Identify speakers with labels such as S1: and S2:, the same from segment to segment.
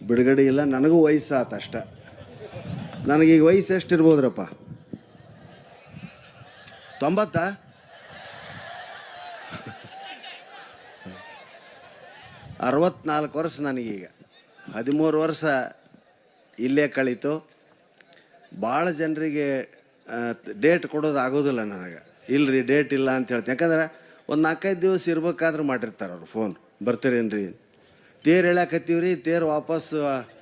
S1: ಬಿಡುಗಡೆ ಇಲ್ಲ. ನನಗೂ ವಯಸ್ಸಾತ ಅಷ್ಟ. ನನಗೀಗ ವಯಸ್ಸು ಎಷ್ಟಿರ್ಬೋದ್ರಪ್ಪ? 90? 64 ವರ್ಷ ನನಗೀಗ. 13 ವರ್ಷ ಇಲ್ಲೇ ಕಳೀತು. ಭಾಳ ಜನರಿಗೆ ಡೇಟ್ ಕೊಡೋದು ಆಗೋದಿಲ್ಲ ನನಗೆ. ಇಲ್ಲರಿ ಡೇಟ್ ಇಲ್ಲ ಅಂತ ಹೇಳ್ತೀನಿ. ಯಾಕಂದ್ರೆ ಒಂದು 4-5 ದಿವಸ ಇರ್ಬೇಕಾದ್ರೆ ಮಾಡಿರ್ತಾರೆ ಅವ್ರು ಫೋನ್, ಬರ್ತೀರೇನ್ರಿ? ತೇರು ಹೇಳಕತ್ತೀವ್ರಿ, ತೇರು ವಾಪಸ್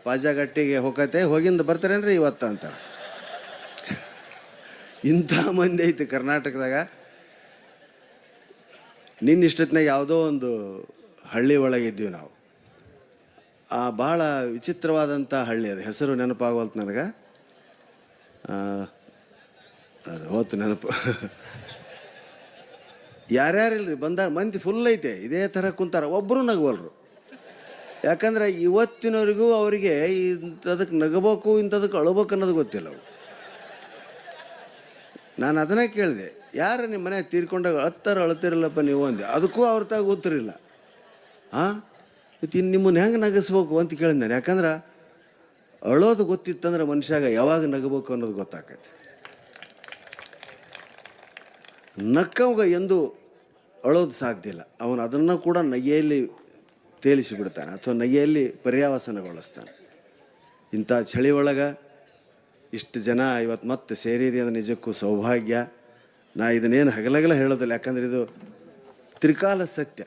S1: ಪಾಜಾಗಟ್ಟಿಗೆ ಹೋಗತ್ತೆ, ಹೋಗಿಂದ ಬರ್ತಾರೇನ್ರಿ ಇವತ್ತು ಅಂತಾರೆ. ಇಂಥ ಮಂದಿ ಐತಿ ಕರ್ನಾಟಕದಾಗ. ಇಷ್ಟೊತ್ತಿನಾಗ ಯಾವುದೋ ಒಂದು ಹಳ್ಳಿ ಒಳಗಿದ್ದೀವಿ ನಾವು. ಭಾಳ ವಿಚಿತ್ರವಾದಂಥ ಹಳ್ಳಿ. ಅದು ಹೆಸರು ನೆನಪಾಗವಲ್ತು ನನಗೆ. ಅದು ಹೋತು ನೆನಪು. ಯಾರ್ಯಾರಿಲ್ರಿ ಬಂದಾಗ ಮಂದಿ ಫುಲ್ ಐತೆ, ಇದೇ ಥರ ಕುಂತಾರ, ಒಬ್ಬರು ನಗವಲ್ರು. ಯಾಕಂದ್ರೆ ಇವತ್ತಿನವರೆಗೂ ಅವರಿಗೆ ಇಂಥದಕ್ಕೆ ನಗಬೇಕು, ಇಂಥದಕ್ಕೆ ಅಳಬೇಕು ಅನ್ನೋದು ಗೊತ್ತಿಲ್ಲ ಅವ್ರು. ನಾನು ಅದನ್ನೇ ಕೇಳಿದೆ, ಯಾರು ನಿಮ್ಮ ಮನೆ ತೀರ್ಕೊಂಡಾಗ ಅಳ್ತಿರಲ್ಲಪ್ಪ ನೀವು ಅಂದೆ. ಅದಕ್ಕೂ ಅವ್ರ ತಾಗ ಗೊತ್ತಿರಲಿಲ್ಲ. ಮತ್ತು ಇನ್ನು ನಿಮ್ಮನ್ನು ಹೆಂಗೆ ನಗಿಸ್ಬೇಕು ಅಂತ ಕೇಳಿದ್ ನಾನು. ಯಾಕಂದ್ರೆ ಅಳೋದು ಗೊತ್ತಿತ್ತಂದ್ರೆ ಮನುಷ್ಯಾಗ ಯಾವಾಗ ನಗಬೇಕು ಅನ್ನೋದು ಗೊತ್ತಾಕೈತಿ. ನಕ್ಕವಾಗ ಎಂದು ಅಳೋದು ಸಾಧ್ಯ ಇಲ್ಲ. ಅವನು ಅದನ್ನು ಕೂಡ ನಗೆಯಲ್ಲಿ ತೇಲಿಸಿಬಿಡ್ತಾನೆ ಅಥವಾ ನಗೆಯಲ್ಲಿ ಪರ್ಯಾವಸನಗೊಳಿಸ್ತಾನೆ. ಇಂಥ ಚಳಿ ಒಳಗೆ ಇಷ್ಟು ಜನ ಇವತ್ತು ಮತ್ತೆ ಸೇರಿರಿ ಅಂದರೆ ನಿಜಕ್ಕೂ ಸೌಭಾಗ್ಯ. ನಾ ಇದನ್ನೇನು ಹಗಲಗಲ ಹೇಳೋದಿಲ್ಲ, ಯಾಕಂದ್ರೆ ಇದು ತ್ರಿಕಾಲ ಸತ್ಯ.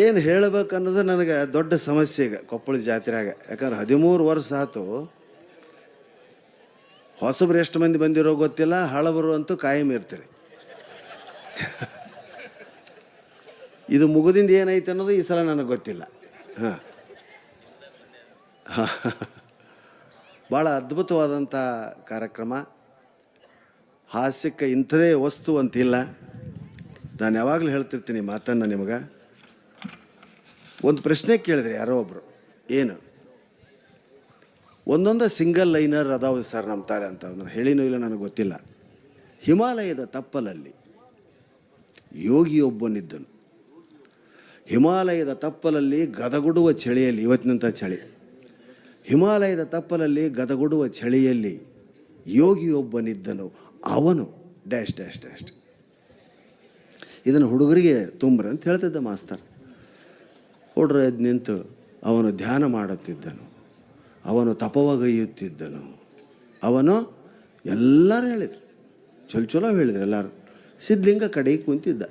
S1: ಏನು ಹೇಳಬೇಕನ್ನೋದು ನನಗೆ ದೊಡ್ಡ ಸಮಸ್ಯೆ ಈಗ ಕೊಪ್ಪಳ ಜಾತ್ರೆಯಾಗ. ಯಾಕಂದ್ರೆ 13 ವರ್ಷ ಆಯ್ತು. ಹೊಸಬ್ರು ಎಷ್ಟು ಮಂದಿ ಬಂದಿರೋ ಗೊತ್ತಿಲ್ಲ, ಹಳಬರು ಅಂತೂ ಕಾಯಂ ಇರ್ತೀರಿ. ಇದು ಮುಗಿದಿಂದ ಏನೈತೆ ಅನ್ನೋದು ಈ ಸಲ ನನಗೆ ಗೊತ್ತಿಲ್ಲ. ಭಾಳ ಅದ್ಭುತವಾದಂಥ ಕಾರ್ಯಕ್ರಮ. ಹಾಸ್ಯಕ್ಕೆ ಇಂಥದೇ ವಸ್ತು ಅಂತಿಲ್ಲ. ನಾನು ಯಾವಾಗಲೂ ಹೇಳ್ತಿರ್ತೀನಿ ಮಾತನ್ನು ನಿಮಗೆ. ಒಂದು ಪ್ರಶ್ನೆ ಕೇಳಿದ್ರಿ ಯಾರೋ ಒಬ್ಬರು, ಏನು ಒಂದೊಂದು ಸಿಂಗಲ್ ಲೈನರ್ ಅದಾವ ಸರ್ ನಮ್ಮ ತಾರೆ ಅಂತ. ಅದನ್ನು ಹೇಳಿನೂ ಇಲ್ಲ, ನನಗೆ ಗೊತ್ತಿಲ್ಲ. ಹಿಮಾಲಯದ ತಪ್ಪಲಲ್ಲಿ ಯೋಗಿಯೊಬ್ಬನಿದ್ದನು. ಹಿಮಾಲಯದ ತಪ್ಪಲಲ್ಲಿ ಗದಗುಡುವ ಚಳಿಯಲ್ಲಿ, ಇವತ್ತಿನಂಥ ಚಳಿ, ಹಿಮಾಲಯದ ತಪ್ಪಲಲ್ಲಿ ಗದಗುಡುವ ಚಳಿಯಲ್ಲಿ ಯೋಗಿಯೊಬ್ಬನಿದ್ದನು. ಅವನು ಡ್ಯಾಶ್ ಡ್ಯಾಶ್ ಡ್ಯಾಶ್. ಇದನ್ನು ಹುಡುಗರಿಗೆ ತುಂಬ್ರಿ ಅಂತ ಹೇಳ್ತಿದ್ದ ಮಾಸ್ತರ್. ಹುಡ್ರು ಎದ್ದು ನಿಂತು ಅವನು ಧ್ಯಾನ ಮಾಡುತ್ತಿದ್ದನು, ಅವನು ತಪವಗೈಯುತ್ತಿದ್ದನು, ಅವನು ಎಲ್ಲರೂ ಹೇಳಿದ್ರು, ಚಲೋ ಹೇಳಿದ್ರು ಎಲ್ಲರೂ. ಸಿದ್ಧಲಿಂಗ ಕಡೆಗೆ ಕುಂತಿದ್ದ.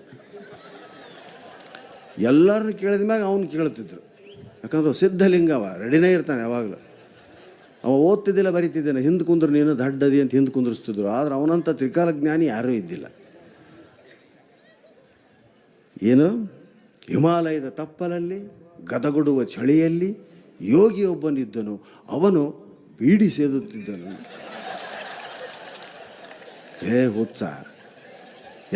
S1: ಎಲ್ಲರನ್ನು ಕೇಳಿದ ಮ್ಯಾಗ ಅವನು ಕೇಳ್ತಿದ್ರು. ಯಾಕಂದ್ರೆ ಸಿದ್ಧಲಿಂಗ ಅವ ರೆಡಿನೇ ಇರ್ತಾನೆ ಯಾವಾಗಲೂ. ಅವ ಓದ್ತಿದ್ದಿಲ್ಲ, ಬರೀತಿದ್ದಾನೆ. ಹಿಂದೆ ಕುಂದ್ರು ನೀನು ದಡ್ಡದಿ ಅಂತ ಹಿಂದೆ ಕುಂದ್ರಿಸ್ತಿದ್ರು. ಆದ್ರೆ ಅವನಂಥ ತ್ರಿಕಾಲ ಜ್ಞಾನಿ ಯಾರೂ ಇದ್ದಿಲ್ಲ. ಏನು, ಹಿಮಾಲಯದ ತಪ್ಪಲಲ್ಲಿ ಗದಗುಡುವ ಚಳಿಯಲ್ಲಿ ಯೋಗಿಯೊಬ್ಬನಿದ್ದನು, ಅವನು ಬೀಡಿ ಸೇದುತ್ತಿದ್ದನು. ಹುಚ್ಚ,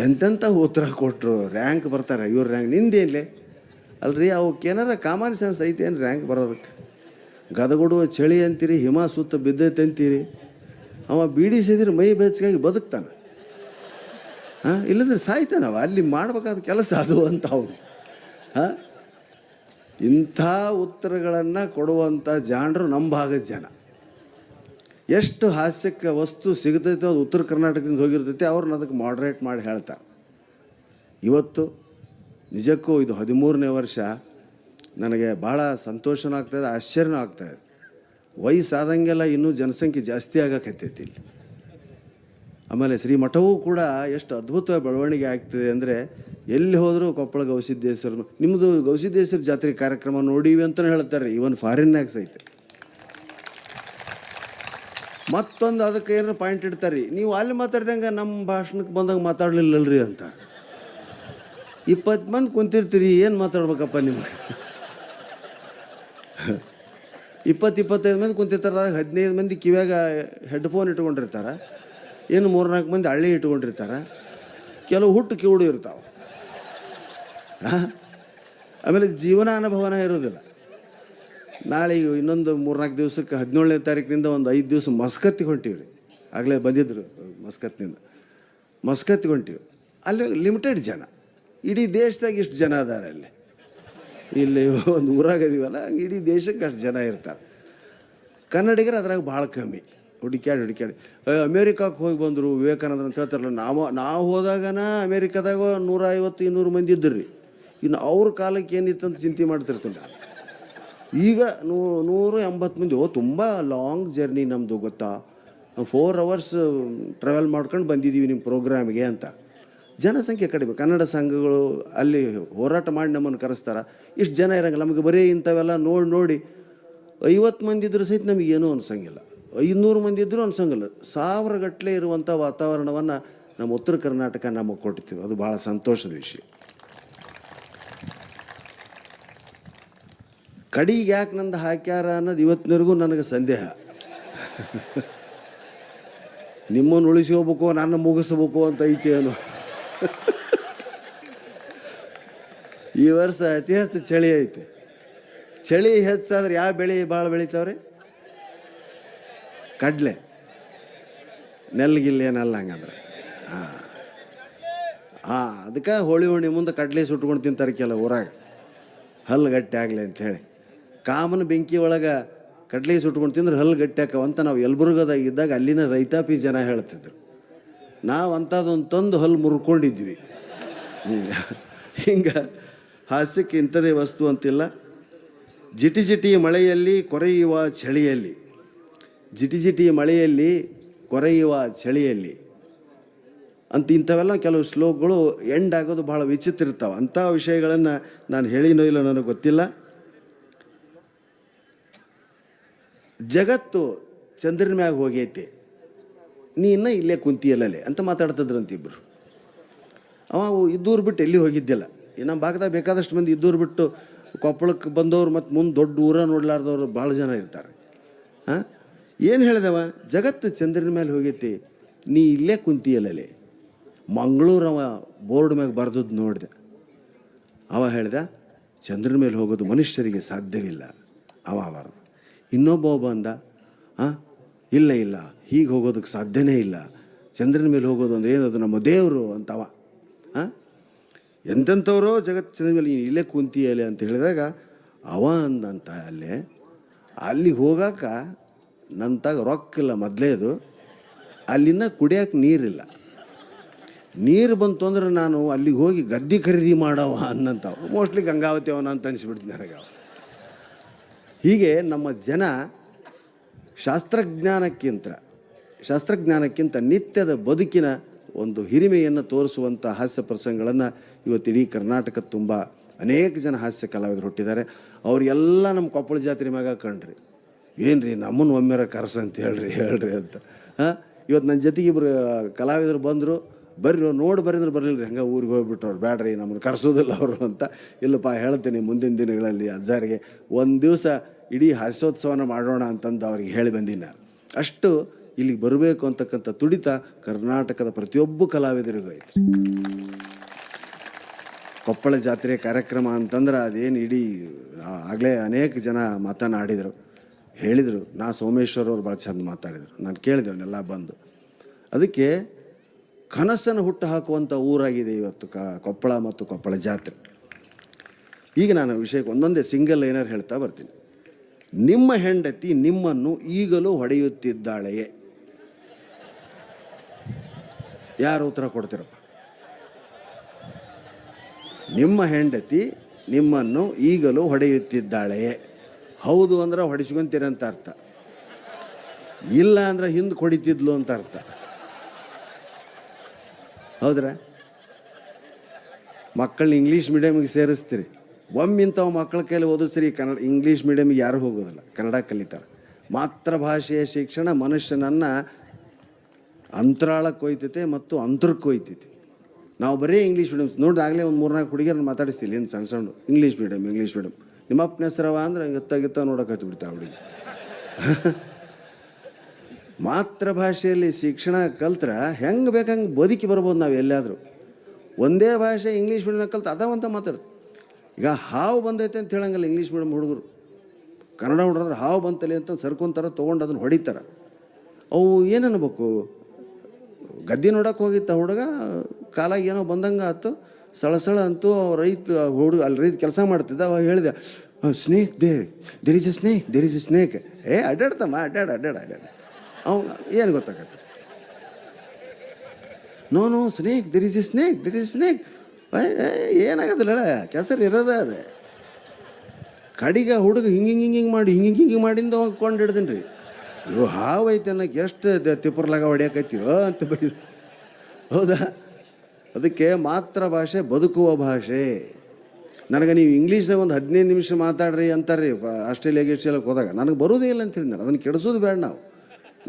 S1: ಎಂತೆಂಥ ಉತ್ತರ ಕೊಟ್ಟರು. ರ್ಯಾಂಕ್ ಬರ್ತಾರೆ, ಇವ್ರ ರ್ಯಾಂಕ್ ನಿಂದೇನ್ಲೆ ಅಲ್ರಿ? ಅವಕ್ಕೇನಾರ ಕಾಮನ್ ಸೆನ್ಸ್ ಐತೆ ಏನು ರ್ಯಾಂಕ್ ಬರೋದಕ್ಕೆ? ಗದಗುಡುವ ಚಳಿ ಅಂತೀರಿ, ಹಿಮ ಸುತ್ತ ಬಿದ್ದೈತೆ ಅಂತೀರಿ. ಅವ ಬೀಡಿ ಸೇದಿದ್ರೆ ಮೈ ಬೆಚ್ಚಗಾಗಿ ಬದುಕ್ತಾನೆ. ಇಲ್ಲಂದ್ರೆ ಸಾಯ್ತಾನವ. ಅಲ್ಲಿ ಮಾಡಬೇಕಾದ ಕೆಲಸ ಅದು ಅಂತ ಅವನು. ಇಂಥ ಉತ್ತರಗಳನ್ನು ಕೊಡುವಂಥ ಜಾಣರು ನಮ್ಮ ಭಾಗದ ಜನ. ಎಷ್ಟು ಹಾಸ್ಯಕ್ಕೆ ವಸ್ತು ಸಿಗ್ತೈತೆ ಅದು ಉತ್ತರ ಕರ್ನಾಟಕದಿಂದ ಹೋಗಿರ್ತೈತೆ, ಅವ್ರನ್ನ ಅದಕ್ಕೆ ಮಾಡ್ರೇಟ್ ಮಾಡಿ ಹೇಳ್ತಾರೆ. ಇವತ್ತು ನಿಜಕ್ಕೂ ಇದು 13ನೇ ವರ್ಷ. ನನಗೆ ಭಾಳ ಸಂತೋಷನೂ ಆಗ್ತಾಯಿದೆ, ಆಶ್ಚರ್ಯನೂ ಆಗ್ತಾಯಿದೆ. ವಯಸ್ಸಾದಂಗೆಲ್ಲ ಇನ್ನೂ ಜನಸಂಖ್ಯೆ ಜಾಸ್ತಿ ಆಗಕತ್ತೈತಿ ಇಲ್ಲಿ. ಆಮೇಲೆ ಶ್ರೀಮಠವೂ ಕೂಡ ಎಷ್ಟು ಅದ್ಭುತವಾಗಿ ಬೆಳವಣಿಗೆ ಆಗ್ತದೆ ಅಂದರೆ, ಎಲ್ಲಿ ಹೋದರೂ ಕೊಪ್ಪಳ ಗವಿಸಿದ್ದೇಶ್ವರ, ನಿಮ್ಮದು ಗವಿಸಿದ್ದೇಶ್ವರ ಜಾತ್ರೆ ಕಾರ್ಯಕ್ರಮ ನೋಡೀವಿ ಅಂತಲೇ ಹೇಳ್ತಾರೆ. ಈವನ್ ಫಾರಿನ್ನಾಗ ಸಹಿತ. ಮತ್ತೊಂದು ಅದಕ್ಕೆ ಏನಾರು ಪಾಯಿಂಟ್ ಇಡ್ತಾರೆ, ನೀವು ಅಲ್ಲಿ ಮಾತಾಡ್ದಂಗೆ ನಮ್ಮ ಭಾಷಣಕ್ಕೆ ಬಂದಾಗ ಮಾತಾಡಲಿಲ್ಲಲ್ರಿ ಅಂತ. 20 ಮಂದಿ ಕುಂತಿರ್ತೀರಿ, ಏನು ಮಾತಾಡ್ಬೇಕಪ್ಪ ನಿಮ್ಗೆ? 20-25 ಮಂದಿ ಕುಂತಿರ್ತಾರೆ. 15 ಮಂದಿ ಕಿವ್ಯಾಗ ಹೆಡ್ಫೋನ್ ಇಟ್ಕೊಂಡಿರ್ತಾರೆ, ಏನು 3-4 ಮಂದಿ ಹಳ್ಳಿ ಇಟ್ಕೊಂಡಿರ್ತಾರೆ, ಕೆಲವು ಹುಟ್ಟು ಕಿವುಡು ಇರ್ತಾವೆ. ಆಮೇಲೆ ಜೀವನ ಅನುಭವನ ಇರೋದಿಲ್ಲ. ನಾಳೆ ಇನ್ನೊಂದು 3-4 ದಿವಸಕ್ಕೆ 17ನೇ ತಾರೀಕಿನಿಂದ ಒಂದು 5 ದಿವಸ ಮಸ್ಕತ್ತಿಗೆ ಹೊಂಟೀವಿ. ಆಗಲೇ ಬಂದಿದ್ರು ಮಸ್ಕತ್ತಿಗೆ ಹೊಂಟೀವಿ. ಅಲ್ಲಿ ಲಿಮಿಟೆಡ್ ಜನ, ಇಡೀ ದೇಶದಾಗ ಇಷ್ಟು ಜನ ಅದಾರೆ ಅಲ್ಲಿ. ಇಲ್ಲಿ ಒಂದು ಊರಾಗದೀವಲ್ಲ, ಹಂಗೆ ಇಡೀ ದೇಶಕ್ಕೆ ಅಷ್ಟು ಜನ ಇರ್ತಾರೆ. ಕನ್ನಡಿಗರು ಅದ್ರಾಗ ಭಾಳ ಕಮ್ಮಿ, ಹುಡುಕ್ಯಾಡಿ ಅಮೇರಿಕಕ್ಕೆ ಹೋಗಿ ಬಂದರು ವಿವೇಕಾನಂದ ಅಂತ ಹೇಳ್ತಾರಲ್ಲ. ನಾವು ಹೋದಾಗನ ಅಮೇರಿಕಾದಾಗ 150-200 ಮಂದಿ ಇದ್ದರು ರೀ. ಇನ್ನು ಅವ್ರ ಕಾಲಕ್ಕೆ ಏನಿತ್ತು ಅಂತ ಚಿಂತೆ ಮಾಡ್ತಿರ್ತೀನಿ. ಈಗ 180 ಮಂದಿ. ತುಂಬ ಲಾಂಗ್ ಜರ್ನಿ ನಮ್ಮದು, ಗೊತ್ತಾ. 4 hours ಟ್ರಾವೆಲ್ ಮಾಡ್ಕೊಂಡು ಬಂದಿದ್ದೀವಿ ನಿಮ್ಮ ಪ್ರೋಗ್ರಾಮಿಗೆ ಅಂತ. ಜನಸಂಖ್ಯೆ ಕಡಿಮೆ. ಕನ್ನಡ ಸಂಘಗಳು ಅಲ್ಲಿ ಹೋರಾಟ ಮಾಡಿ ನಮ್ಮನ್ನು ಕರೆಸ್ತಾರೆ. ಇಷ್ಟು ಜನ ಇರೋಂಗಿಲ್ಲ ನಮಗೆ. ಬರೀ ಇಂಥವೆಲ್ಲ ನೋಡಿ 50 ಮಂದಿ ಇದ್ದರೂ ಸಹಿತ ನಮಗೇನೂ ಅನ್ಸಂಗಿಲ್ಲ. 500 ಮಂದಿ ಇದ್ದರೂ ಅನ್ಸಂಗಿಲ್ಲ. 1000 ಗಟ್ಟಲೆ ಇರುವಂಥ ವಾತಾವರಣವನ್ನು ನಮ್ಮ ಉತ್ತರ ಕರ್ನಾಟಕ ನಮಗೆ ಕೊಡ್ತೀವಿ. ಅದು ಭಾಳ ಸಂತೋಷದ ವಿಷಯ. ಕಡಿಗೆ ಯಾಕೆ ನಂದು ಹಾಕ್ಯಾರ ಅನ್ನೋದು ಇವತ್ತಿನವರೆಗೂ ನನಗೆ ಸಂದೇಹ. ನಿಮ್ಮನ್ನು ಉಳಿಸಿ ಹೋಗ್ಬೇಕು, ನನ್ನ ಮುಗಿಸ್ಬೇಕು ಅಂತ ಐತಿ ಏನೋ. ಈ ವರ್ಷ ಅತಿ ಹೆಚ್ಚು ಚಳಿ ಐತೆ. ಚಳಿ ಹೆಚ್ಚಾದ್ರೆ ಯಾವ ಬೆಳೆ ಭಾಳ ಬೆಳಿತಾವ್ರಿ? ಕಡಲೆ. ನೆಲ್ಗಿಲ್ಲೇನಲ್ಲ ಹಂಗಂದ್ರೆ. ಅದಕ್ಕೆ ಹೋಳಿ ಮುಂದೆ ಕಡಲೆ ಸುಟ್ಕೊಂಡು ತಿಂತಾರೆ ಕೆಲವು ಊರಾಗ, ಹಲ್ಲು ಗಟ್ಟಿ ಆಗಲಿ ಅಂಥೇಳಿ. ಕಾಮನ ಬೆಂಕಿ ಒಳಗೆ ಕಡಲೆ ಸುಟ್ಕೊಂಡು ತಿಂದ್ರೆ ಹಲ್ಲು ಗಟ್ಟಿ ಹಾಕವಂತ ನಾವು ಯಲಬುರ್ಗದಾಗ ಇದ್ದಾಗ ಅಲ್ಲಿನ ರೈತಾಪಿ ಜನ ಹೇಳ್ತಿದ್ರು. ನಾವು ಅಂಥದ್ದೊಂದು ತಂದು ಹಲ್ಲು ಮುರ್ಕೊಂಡಿದ್ವಿ. ಹಿಂಗೆ ಹಾಸ್ಯಕ್ಕೆ ಇಂಥದೇ ವಸ್ತು ಅಂತಿಲ್ಲ. ಜಿಟಿ ಮಳೆಯಲ್ಲಿ ಕೊರೆಯುವ ಚಳಿಯಲ್ಲಿ, ಜಿಟಿ ಮಳೆಯಲ್ಲಿ ಕೊರೆಯುವ ಚಳಿಯಲ್ಲಿ ಅಂತ ಇಂಥವೆಲ್ಲ ಕೆಲವು ಶ್ಲೋಕಗಳು ಎಂಡ್ ಆಗೋದು ಭಾಳ ವಿಚಿತ್ರ ಇರ್ತಾವೆ. ಅಂಥ ವಿಷಯಗಳನ್ನು ನಾನು ಹೇಳಿನೋ ಇಲ್ಲ ನನಗೆ ಗೊತ್ತಿಲ್ಲ. ಜಗತ್ತು ಚಂದ್ರನ ಮ್ಯಾಗ ಹೋಗೈತೆ, ನೀ ಇನ್ನೂ ಇಲ್ಲೇ ಕುಂತಿಯಲ್ಲೇ ಅಂತ ಮಾತಾಡ್ತಿದ್ರಂತ ಇಬ್ಬರು. ಅವ ಇದ್ದೂರು ಬಿಟ್ಟು ಎಲ್ಲಿ ಹೋಗಿದ್ದಿಲ್ಲ. ನಮ್ಮ ಭಾಗದಾಗ ಬೇಕಾದಷ್ಟು ಮಂದಿ ಇದ್ದೂರು ಬಿಟ್ಟು ಕೊಪ್ಪಳಕ್ಕೆ ಬಂದವರು ಮತ್ತು ಮುಂದೆ ದೊಡ್ಡ ಊರ ನೋಡ್ಲಾರ್ದವ್ರು ಭಾಳ ಜನ ಇರ್ತಾರೆ. ಏನು ಹೇಳಿದವ? ಜಗತ್ತು ಚಂದ್ರನ ಮೇಲೆ ಹೋಗೈತಿ, ನೀ ಇಲ್ಲೇ ಕುಂತಿಯಲ್ಲೇ. ಮಂಗಳೂರು ಅವ ಬೋರ್ಡ್ ಮ್ಯಾಗ ಬರೆದದ್ದು ನೋಡಿದೆ. ಅವ ಹೇಳ್ದ, ಚಂದ್ರನ ಮೇಲೆ ಹೋಗೋದು ಮನುಷ್ಯರಿಗೆ ಸಾಧ್ಯವಿಲ್ಲ. ಅವ ಬಾರ್ದು. ಇನ್ನೊಬ್ಬ ಬಂದ, ಇಲ್ಲ ಹೀಗೆ ಹೋಗೋದಕ್ಕೆ ಸಾಧ್ಯನೇ ಇಲ್ಲ. ಚಂದ್ರನ ಮೇಲೆ ಹೋಗೋದು ಅಂದ್ರೆ ಏನದು, ನಮ್ಮ ದೇವರು ಅಂತವ. ಎಂತೆಂಥವ್ರೋ ಜಗತ್ತು ಚಂದ್ರನ ಮೇಲೆ ನೀನು ಇಲ್ಲೇ ಕುಂತಿಯಲೆ ಅಂತ ಹೇಳಿದಾಗ ಅವ ಅಂದಂತ ಅಲ್ಲಿಗೆ ಹೋಗಾಕ ನಂತಾಗ ರೊಕ್ಕಿಲ್ಲ ಮೊದಲೇದು. ಅಲ್ಲಿನ ಕುಡಿಯೋಕೆ ನೀರಿಲ್ಲ. ನೀರು ಬಂತು ಅಂದ್ರೆ ನಾನು ಅಲ್ಲಿಗೆ ಹೋಗಿ ಗದ್ದೆ ಖರೀದಿ ಮಾಡವ ಅನ್ನಂತಾವ. ಮೋಸ್ಟ್ಲಿ ಗಂಗಾವತಿ ಅವನ ಅಂತ ಅನಿಸ್ಬಿಡ್ತೀನಿ ನನಗೆ. ಹೀಗೆ ನಮ್ಮ ಜನ ಶಾಸ್ತ್ರಜ್ಞಾನಕ್ಕಿಂತ ನಿತ್ಯದ ಬದುಕಿನ ಒಂದು ಹಿರಿಮೆಯನ್ನು ತೋರಿಸುವಂಥ ಹಾಸ್ಯ ಪ್ರಸಂಗಗಳನ್ನು ಇವತ್ತು ಇಡೀ ಕರ್ನಾಟಕದ ತುಂಬ ಅನೇಕ ಜನ ಹಾಸ್ಯ ಕಲಾವಿದರು ಹುಟ್ಟಿದ್ದಾರೆ. ಅವರಿಗೆಲ್ಲ ನಮ್ಮ ಕೊಪ್ಪಳ ಜಾತ್ರೆ ಮ್ಯಾಗ ಕಂಡ್ರಿ. ಏನು ರೀ ನಮ್ಮನ್ನು ಒಮ್ಮೆರ ಕರ್ಸಂತ ಹೇಳ್ರಿ ಅಂತ. ಇವತ್ತು ನನ್ನ ಜೊತೆಗೆ ಇಬ್ಬರು ಕಲಾವಿದರು ಬಂದರು. ಬರ್ರಿ ನೋಡಿ ಬರೀ ಬರಲಿಲ್ಲ ರೀ, ಹಂಗೆ ಊರಿಗೆ ಹೋಗ್ಬಿಟ್ರು ಅವ್ರು. ಬ್ಯಾಡ್ರಿ ನಮ್ಮನ್ನು ಕರ್ಸೋದಿಲ್ಲ ಅವರು ಅಂತ. ಇಲ್ಲಪ್ಪ ಹೇಳ್ತೀನಿ, ಮುಂದಿನ ದಿನಗಳಲ್ಲಿ ಅಜ್ಜಾರಿಗೆ ಒಂದು ದಿವಸ ಇಡೀ ಹಾಸ್ಯೋತ್ಸವನ ಮಾಡೋಣ ಅಂತಂದು ಅವ್ರಿಗೆ ಹೇಳಿ ಬಂದೀನಿ ನಾನು. ಅಷ್ಟು ಇಲ್ಲಿಗೆ ಬರಬೇಕು ಅಂತಕ್ಕಂಥ ತುಡಿತ ಕರ್ನಾಟಕದ ಪ್ರತಿಯೊಬ್ಬ ಕಲಾವಿದರಿಗೂ ಐತೆ. ಕೊಪ್ಪಳ ಜಾತ್ರೆ ಕಾರ್ಯಕ್ರಮ ಅಂತಂದ್ರೆ ಅದೇನು ಇಡೀ ಆಗಲೇ ಅನೇಕ ಜನ ಮಾತನಾಡಿದರು, ಹೇಳಿದರು. ಸೋಮೇಶ್ವರ್ ಅವ್ರು ಭಾಳ ಚಂದ ಮಾತಾಡಿದರು. ನಾನು ಕೇಳಿದೆ ಅವನ್ನೆಲ್ಲ ಬಂದು. ಅದಕ್ಕೆ ಕನಸನ್ನು ಹುಟ್ಟು ಹಾಕುವಂಥ ಊರಾಗಿದೆ ಇವತ್ತು ಕೊಪ್ಪಳ ಮತ್ತು ಕೊಪ್ಪಳ ಜಾತ್ರೆ. ಈಗ ನಾನು ವಿಷಯಕ್ಕೆ ಒಂದೊಂದೇ ಸಿಂಗಲ್ ಲೈನರ್ ಹೇಳ್ತಾ ಬರ್ತೀನಿ. ನಿಮ್ಮ ಹೆಂಡತಿ ನಿಮ್ಮನ್ನು ಈಗಲೂ ಹೊಡೆಯುತ್ತಿದ್ದಾಳೆಯೇ? ಯಾರು ಉತ್ತರ ಕೊಡ್ತೀರಪ್ಪ? ನಿಮ್ಮ ಹೆಂಡತಿ ನಿಮ್ಮನ್ನು ಈಗಲೂ ಹೊಡೆಯುತ್ತಿದ್ದಾಳೆಯೇ? ಹೌದು ಅಂದ್ರೆ ಹೊಡಿಸ್ಕೊಂತೀರಂತ ಅರ್ಥ, ಇಲ್ಲ ಅಂದ್ರೆ ಹಿಂದೆ ಹೊಡಿತಿದ್ಲು ಅಂತ ಅರ್ಥ. ಹೌದ್ರ? ಮಕ್ಕಳನ್ನ ಇಂಗ್ಲೀಷ್ ಮೀಡಿಯಮ್ಗೆ ಸೇರಿಸ್ತೀರಿ. ಒಮ್ಮಿಂಥವು ಮಕ್ಕಳ ಕೈಲಿ ಓದಿಸ್ರಿ. ಇಂಗ್ಲೀಷ್ ಮೀಡಿಯಮ್ಗೆ ಯಾರು ಹೋಗೋದಿಲ್ಲ, ಕನ್ನಡ ಕಲಿತಾರೆ. ಮಾತೃಭಾಷೆಯ ಶಿಕ್ಷಣ ಮನುಷ್ಯನನ್ನು ಅಂತರಾಳಕ್ಕೆ ಒಯ್ತೈತೆ ಮತ್ತು ಅಂತರಕ್ಕೆ ಒಯ್ತೈತಿ. ನಾವು ಬರೀ ಇಂಗ್ಲೀಷ್ ಮೀಡಿಯಮ್ಸ್ ನೋಡಿ ಆಗಲೇ ಒಂದು 3-4 ಹುಡುಗಿಯರನ್ನು ಮಾತಾಡಿಸ್ತಿಲ್ಲ. ಏನು ಸಣ್ಣ ಇಂಗ್ಲೀಷ್ ಮೀಡಿಯಮ್ ನಿಮ್ಮ ಅಪ್ಪನ ಹೆಸರವ ಅಂದ್ರೆ ಗತ್ತ ನೋಡೋಕೆ ಬಿಡ್ತಾವೆ ಹುಡುಗಿ. ಮಾತೃಭಾಷೆಯಲ್ಲಿ ಶಿಕ್ಷಣ ಕಲ್ತ್ರೆ ಹೆಂಗೆ ಬೇಕಂಗೆ ಬದುಕಿ ಬರ್ಬೋದು ನಾವು ಎಲ್ಲಾದರೂ. ಒಂದೇ ಭಾಷೆ ಇಂಗ್ಲೀಷ್ ಮೀಡಿಯಮ್ ಕಲ್ತು ಅದಾವಂತ ಮಾತಾಡ್ತು. ಈಗ ಹಾವು ಬಂದೈತೆ ಅಂತ ಹೇಳಂಗಿಲ್ಲ ಇಂಗ್ಲೀಷ್ ಮೀಡಿಯಮ್ ಹುಡುಗರು. ಕನ್ನಡ ಹುಡುಗರು ಹಾವು ಬಂತಲ್ಲಿ ಅಂತ ಸರ್ಕೊಂತಾರೆ, ತೊಗೊಂಡು ಅದನ್ನು ಹೊಡಿತಾರೆ. ಅವು ಏನನ್ಬೇಕು, ಗದ್ದೆ ನೋಡೋಕೆ ಹೋಗಿತ್ತ ಹುಡುಗ, ಕಾಲಾಗಿ ಏನೋ ಬಂದಂಗೆ ಆಯ್ತು, ಸಳಸಳ ಅಂತೂ ರೈತ ಹುಡುಗ ಅಲ್ಲಿ ರೈತ ಕೆಲಸ ಮಾಡ್ತಿದ್ದ ಅವ ಹೇಳಿದೆ, snake there is a snake. ಅಡ್ಡಾಡ್ತಮ್ಮ ಅಡ್ಡಾಡ ಅವ್ನು ಏನು ಗೊತ್ತಾಗತ್ತೆ? No snake there is a snake. ಏನಾಗತ್ತಲ್ಲ, ಕೆಸರು ಇರೋದ ಅದೇ. ಕಡಿಗೆ ಹುಡುಗ ಹಿಂಗೆ ಮಾಡಿಂದ ಕೊಂಡು ಹಿಡ್ದೀನಿ ರೀ. ಇವು ಹಾವೈತೆ ಅನ್ನೋಕೆ ಎಷ್ಟು ತಿಪ್ಪರ್ಲಾಗ ಹೊಡ್ಯಾಕೈತೀವೋ ಅಂತ ಬೈದು. ಹೌದಾ? ಅದಕ್ಕೆ ಮಾತೃ ಭಾಷೆ ಬದುಕುವ ಭಾಷೆ. ನನಗೆ ನೀವು ಇಂಗ್ಲೀಷ್ನಾಗ ಒಂದು 15 ನಿಮಿಷ ಮಾತಾಡ್ರಿ ಅಂತಾರೆ ರೀ ಆಸ್ಟ್ರೇಲಿಯಾಗೆ ಹೋದಾಗ. ನನಗೆ ಬರೋದೇ ಇಲ್ಲ ಅಂತ ಹೇಳಿದ್ದಾರೆ. ಅದನ್ನು ಕೆಡಿಸೋದು ಬೇಡ. ನಾವು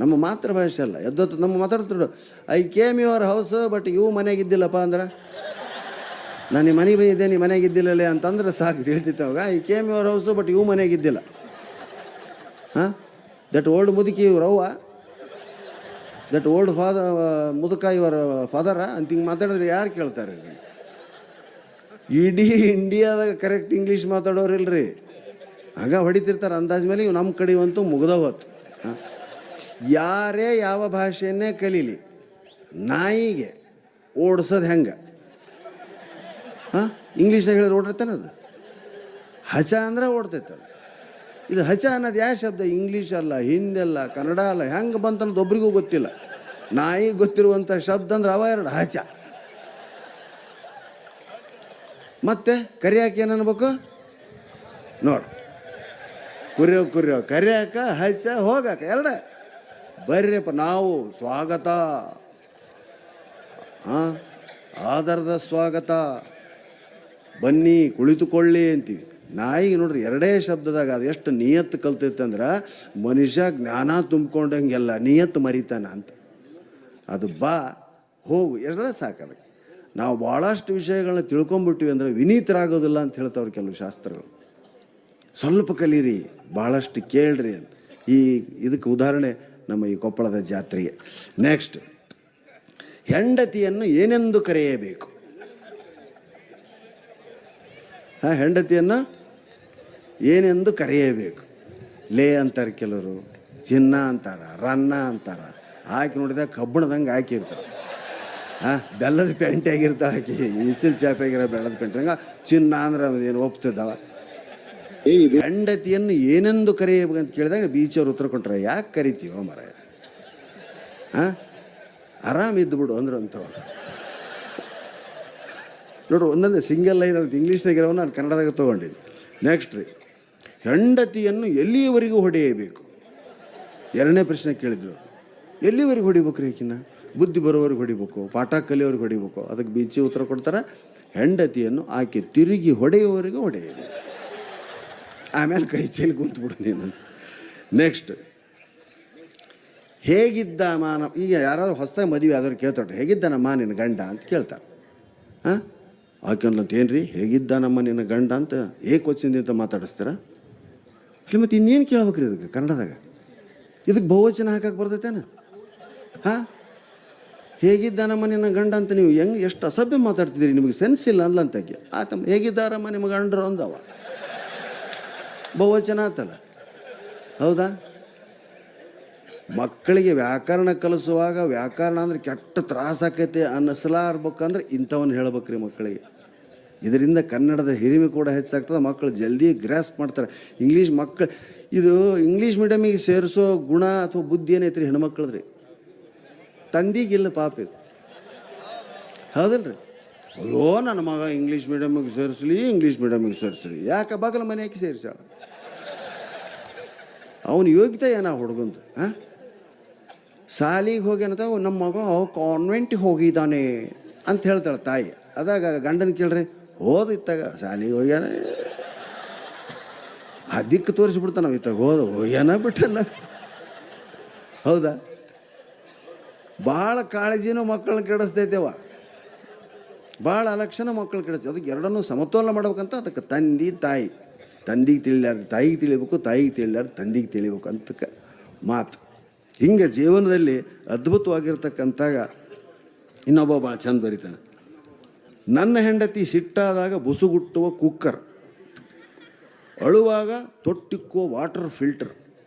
S1: ನಮ್ಮ ಮಾತೃಭಾಷೆ ಅಲ್ಲ. ಎದ್ದೊತ್ತು ನಮ್ಮ ಮಾತಾಡ್ತಿರೋ I came your house but ಇವು ಮನೆಯಾಗಿದ್ದಿಲ್ಲಪ್ಪ ಅಂದ್ರೆ, ನಾನು ನಿಮ್ಮ ಮನೆಗೆ ಬಂದಿದ್ದೆ, ನಿಮ್ಮ ಮನೆಯಾಗಿದ್ದಿಲ್ಲಲೇ ಅಂತಂದ್ರೆ ಸಾಕು ತಿಳಿತಿತ್ತು ಅವಾಗ. I came your house but ಇವು ಮನೆಯಾಗಿದ್ದಿಲ್ಲ. ಹಾಂ, ದಟ್ ಓಲ್ಡ್ ಮುದುಕಿ ಇವ್ರವ್ವ, ದಟ್ ಓಲ್ಡ್ ಮುದುಕ ಇವರ ಫಾದರ ಅಂತ ಹಿಂಗೆ ಮಾತಾಡಿದ್ರೆ ಯಾರು ಕೇಳ್ತಾರೆ? ಇಡೀ ಇಂಡಿಯಾದಾಗ ಕರೆಕ್ಟ್ ಇಂಗ್ಲೀಷ್ ಮಾತಾಡೋರಿಲ್ರಿ. ಆಗ ಹೊಡಿತಿರ್ತಾರೆ ಅಂದಾಜ್ ಮೇಲೆ. ಇವು ನಮ್ಮ ಕಡೆಯವಂತೂ ಮುಗ್ದವತ್ತು. ಯಾರೇ ಯಾವ ಭಾಷೆಯನ್ನೇ ಕಲೀಲಿ, ನಾಯಿಗೆ ಓಡಿಸೋದು ಹೆಂಗೆ? ಹಾಂ, ಇಂಗ್ಲೀಷ್ನಾಗ ಹೇಳಿದ್ರೆ ಓಡಿರ್ತಾನೆ ಅದು. ಹಚ ಅಂದ್ರೆ ಓಡ್ತೈತೆ ಅದು. ಇದು ಹಚ ಅನ್ನೋದು ಯಾವ ಶಬ್ದ? ಇಂಗ್ಲೀಷ್ ಅಲ್ಲ, ಹಿಂದಿ ಅಲ್ಲ, ಕನ್ನಡ ಅಲ್ಲ. ಹೆಂಗೆ ಬಂತನ್ನೋದು ಒಬ್ರಿಗೂ ಗೊತ್ತಿಲ್ಲ. ನಾಯಿಗೆ ಗೊತ್ತಿರುವಂಥ ಶಬ್ದ ಅಂದ್ರೆ ಅವ ಎರಡು, ಹಚ. ಮತ್ತೆ ಕರಿಯಾಕೆ ಏನು ಅನ್ಬೇಕು ನೋಡು? ಕುರಿಯೋ ಕರಿಯಾಕ, ಹಚ್ಚ, ಹೋಗಾಕ, ಎರಡೇ. ಬರ್ರಿಯಪ್ಪ ನಾವು ಸ್ವಾಗತ, ಆಧಾರದ ಸ್ವಾಗತ, ಬನ್ನಿ ಕುಳಿತುಕೊಳ್ಳಿ ಅಂತೀವಿ. ನಾಯಿಗೆ ನೋಡ್ರಿ ಎರಡೇ ಶಬ್ದದಾಗ ಅದು ಎಷ್ಟು ನಿಯತ್ತು ಕಲ್ತೈತೆ ಅಂದ್ರೆ, ಮನುಷ್ಯ ಜ್ಞಾನ ತುಂಬ್ಕೊಂಡಂಗೆಲ್ಲ ನಿಯತ್ತು ಮರಿತಾನ ಅಂತ. ಅದು ಬಾ ಹೋಗು ಎರಡೇ ಸಾಕದಕ್ಕೆ. ನಾವು ಭಾಳಷ್ಟು ವಿಷಯಗಳನ್ನ ತಿಳ್ಕೊಂಬಿಟ್ಟಿವಿ ಅಂದರೆ ವಿನೀತರಾಗೋದಿಲ್ಲ ಅಂತ ಹೇಳ್ತಾವ್ರು ಕೆಲವು ಶಾಸ್ತ್ರಗಳು. ಸ್ವಲ್ಪ ಕಲೀರಿ, ಭಾಳಷ್ಟು ಕೇಳ್ರಿ ಅಂತ. ಇದಕ್ಕೆ ಉದಾಹರಣೆ ನಮ್ಮ ಈ ಕೊಪ್ಪಳದ ಜಾತ್ರೆಗೆ. ನೆಕ್ಸ್ಟ್, ಹೆಂಡತಿಯನ್ನು ಏನೆಂದು ಕರೆಯಬೇಕು? ಹೆಂಡತಿಯನ್ನು ಏನೆಂದು ಕರೆಯಬೇಕು? ಲೇ ಅಂತಾರೆ ಕೆಲವರು, ಚಿನ್ನ ಅಂತಾರ, ರನ್ನ ಅಂತಾರ. ಹಾಕಿ ನೋಡಿದಾಗ ಕಬ್ಬಣದಂಗೆ ಹಾಕಿರ್ತಾರೆ. ಬೆಲ್ಲದ ಪೆಂಟೆ ಆಗಿರ್ತಾಳೆ ಆಕಿ, ಇಚಿಲ್ ಚಾಪೆ ಆಗಿರೋ ಬೆಲ್ಲದ ಪೆಂಟೆ. ಹಂಗೆ ಚಿನ್ನ ಅಂದ್ರೆ ಏನು ಒಪ್ತಿದ್ದಾವ. ಹೆಂಡತಿಯನ್ನು ಏನೆಂದು ಕರೆಯಬೇಕಂತ ಕೇಳಿದಾಗ ಬೀಚವ್ರು ಉತ್ತರ ಕೊಟ್ರೆ, ಯಾಕೆ ಕರಿತೀವೋ ಮರ? ಆರಾಮಿದ್ದು ಬಿಡು ಅಂದ್ರೆ ಅಂತವ್ರು. ನೋಡ್ರಿ, ಒಂದೊಂದು ಸಿಂಗಲ್ ಲೈನ್ ಅಂತ ಇಂಗ್ಲೀಷ್ನಾಗಿರೋ ನಾನು ಕನ್ನಡದಾಗ ತೊಗೊಂಡಿನಿ. ನೆಕ್ಸ್ಟ್ ರೀ, ಹೆಂಡತಿಯನ್ನು ಎಲ್ಲಿಯವರೆಗೂ ಹೊಡೆಯಬೇಕು? ಎರಡನೇ ಪ್ರಶ್ನೆ ಕೇಳಿದ್ರು. ಎಲ್ಲಿವರೆಗೂ ಹೊಡಿಬೇಕು ರೀ? ಆಕಿನ ಬುದ್ಧಿ ಬರೋವರೆಗೆ ಹೊಡಿಬೇಕು, ಪಾಠ ಕಲಿಯೋರಿಗೆ ಹೊಡಿಬೇಕು? ಅದಕ್ಕೆ ಬೀಚಿ ಉತ್ತರ ಕೊಡ್ತಾರೆ, ಹೆಂಡತಿಯನ್ನು ಆಕೆ ತಿರುಗಿ ಹೊಡೆಯುವವರೆಗೂ ಹೊಡೆಯಬೇಕು. ಆಮೇಲೆ ಕೈ ಚೈಲಿ ಕುಂತ್ಬಿಡು ನೀನು. ನೆಕ್ಸ್ಟ್, ಹೇಗಿದ್ದಮ್ಮ? ಈಗ ಯಾರಾದ್ರೂ ಹೊಸದಾಗಿ ಮದುವೆ ಆದವ್ರು ಕೇಳ್ತಾರೆ, ಹೇಗಿದ್ದಾನಮ್ಮ ನಿನ್ನ ಗಂಡ ಅಂತ ಕೇಳ್ತಾರೆ. ಆಕೆ ಅಂದ್ಲಂತ, ಏನು ರೀ ಹೇಗಿದ್ದಾನಮ್ಮ ನಿನ್ನ ಗಂಡ ಅಂತ ಏಕವಚನದಿಂದ ಮಾತಾಡಿಸ್ತೀರ? ಅಲ್ಲಿ ಮತ್ತೆ ಇನ್ನೇನು ಕೇಳ್ಬೇಕ್ರಿ ಇದಕ್ಕೆ ಕನ್ನಡದಾಗ? ಇದಕ್ಕೆ ಬಹುವಚನ ಹಾಕಕ್ಕೆ ಬರ್ತೈತೇನ? ಹೇಗಿದ್ದಾನಮ್ಮ ನಿನ್ನ ಗಂಡ ಅಂತ ನೀವು ಹೆಂಗೆ ಎಷ್ಟು ಅಸಭ್ಯ ಮಾತಾಡ್ತಿದ್ದೀರಿ? ನಿಮಗೆ ಸೆನ್ಸ್ ಇಲ್ಲ ಅಂದ್ಲಂತಾಕೆ. ಆತಮ್ಮ ಹೇಗಿದ್ದಾರಮ್ಮ ನಿಮ್ಮ ಗಂಡರು ಅಂದವ. ಬಹುವಚನ ಆತಲ್ಲ, ಹೌದಾ? ಮಕ್ಕಳಿಗೆ ವ್ಯಾಕರಣ ಕಲಿಸುವಾಗ ವ್ಯಾಕರಣ ಅಂದ್ರೆ ಕೆಟ್ಟ ತ್ರಾಸಾಕೈತೆ ಅನ್ನಿಸಲಾರ್ಬೇಕಂದ್ರೆ ಇಂಥವನ್ನ ಹೇಳ್ಬೇಕ್ರಿ ಮಕ್ಕಳಿಗೆ. ಇದರಿಂದ ಕನ್ನಡದ ಹಿರಿಮೆ ಕೂಡ ಹೆಚ್ಚಾಗ್ತದೆ. ಮಕ್ಕಳು ಜಲ್ದಿ ಗ್ರಾಸ್ಪ್ ಮಾಡ್ತಾರೆ. ಇಂಗ್ಲೀಷ್ ಮಕ್ಕಳು ಇದು ಇಂಗ್ಲೀಷ್ ಮೀಡಿಯಮಿಗೆ ಸೇರಿಸೋ ಗುಣ ಅಥವಾ ಬುದ್ಧಿ ಏನೈತ್ರಿ ಹೆಣ್ಮಕ್ಳದ್ರಿ? ತಂದಿಗಿಲ್ಲ ಪಾಪ ಇದು, ಹೌದಲ್ರಿ? ಅಯ್ಯೋ ನನ್ನ ಮಗ ಇಂಗ್ಲೀಷ್ ಮೀಡಿಯಮಿಗೆ ಸೇರಿಸ್ಲಿ. ಯಾಕೆ ಬಾಗಲ ಮನೆ ಹಾಕಿ ಸೇರಿಸಾಳ? ಅವನು ಯೋಗ್ಯತೆ ಏನೋ ಹುಡುಗಂದು. ಸಾಲಿಗೆ ಹೋಗ್ಯಾನಂತ ನಮ್ಮ ಮಗ ಕಾನ್ವೆಂಟಿಗೆ ಹೋಗಿದ್ದಾನೆ ಅಂತ ಹೇಳ್ತಾಳೆ ತಾಯಿ. ಅದಾಗ ಗಂಡನ ಕೇಳ್ರಿ, ಹೋದಿತ್ತಾಗ ಸಾಲಿಗೆ ಹೋಗ್ಯಾನ, ದಿಕ್ಕು ತೋರಿಸ್ಬಿಡ್ತಾನೆ ನಾವು. ಇತ್ತಾಗ ಹೋಗ್ಯಾನ ಬಿಟ್ಟಲ್ಲ, ಹೌದಾ? ಭಾಳ ಕಾಳಜಿನೂ ಮಕ್ಕಳನ್ನ ಕೆಡಿಸ್ತೈತೆವ, ಭಾಳ ಅಲಕ್ಷಣ ಮಕ್ಕಳು ಕೆಡಿಸ್ತೈತೆ. ಅದಕ್ಕೆ ಎರಡನ್ನೂ ಸಮತೋಲನ ಮಾಡ್ಬೇಕಂತ ಅದಕ್ಕೆ ತಾಯಿ ತಂದಿಗೆ ತಿಳಿಲಾರ್ದು ತಾಯಿಗೆ ತಿಳಿಬೇಕು, ತಾಯಿಗೆ ತಿಳಿಲಾರ್ದು ತಂದಿಗೆ ತಿಳಿಬೇಕು ಅಂತಕ್ಕೆ ಮಾತು. ಹಿಂಗೆ ಜೀವನದಲ್ಲಿ ಅದ್ಭುತವಾಗಿರ್ತಕ್ಕಂತಾಗ ಇನ್ನೊಬ್ಬ ಭಾಳ ಚಂದ ಬರೀತಾನೆ. ನನ್ನ ಹೆಂಡತಿ ಸಿಟ್ಟಾದಾಗ ಬುಸುಗುಟ್ಟುವ ಕುಕ್ಕರ್, ಅಳುವಾಗ ತೊಟ್ಟಿಕ್ಕುವ ವಾಟರ್ ಫಿಲ್ಟರ್.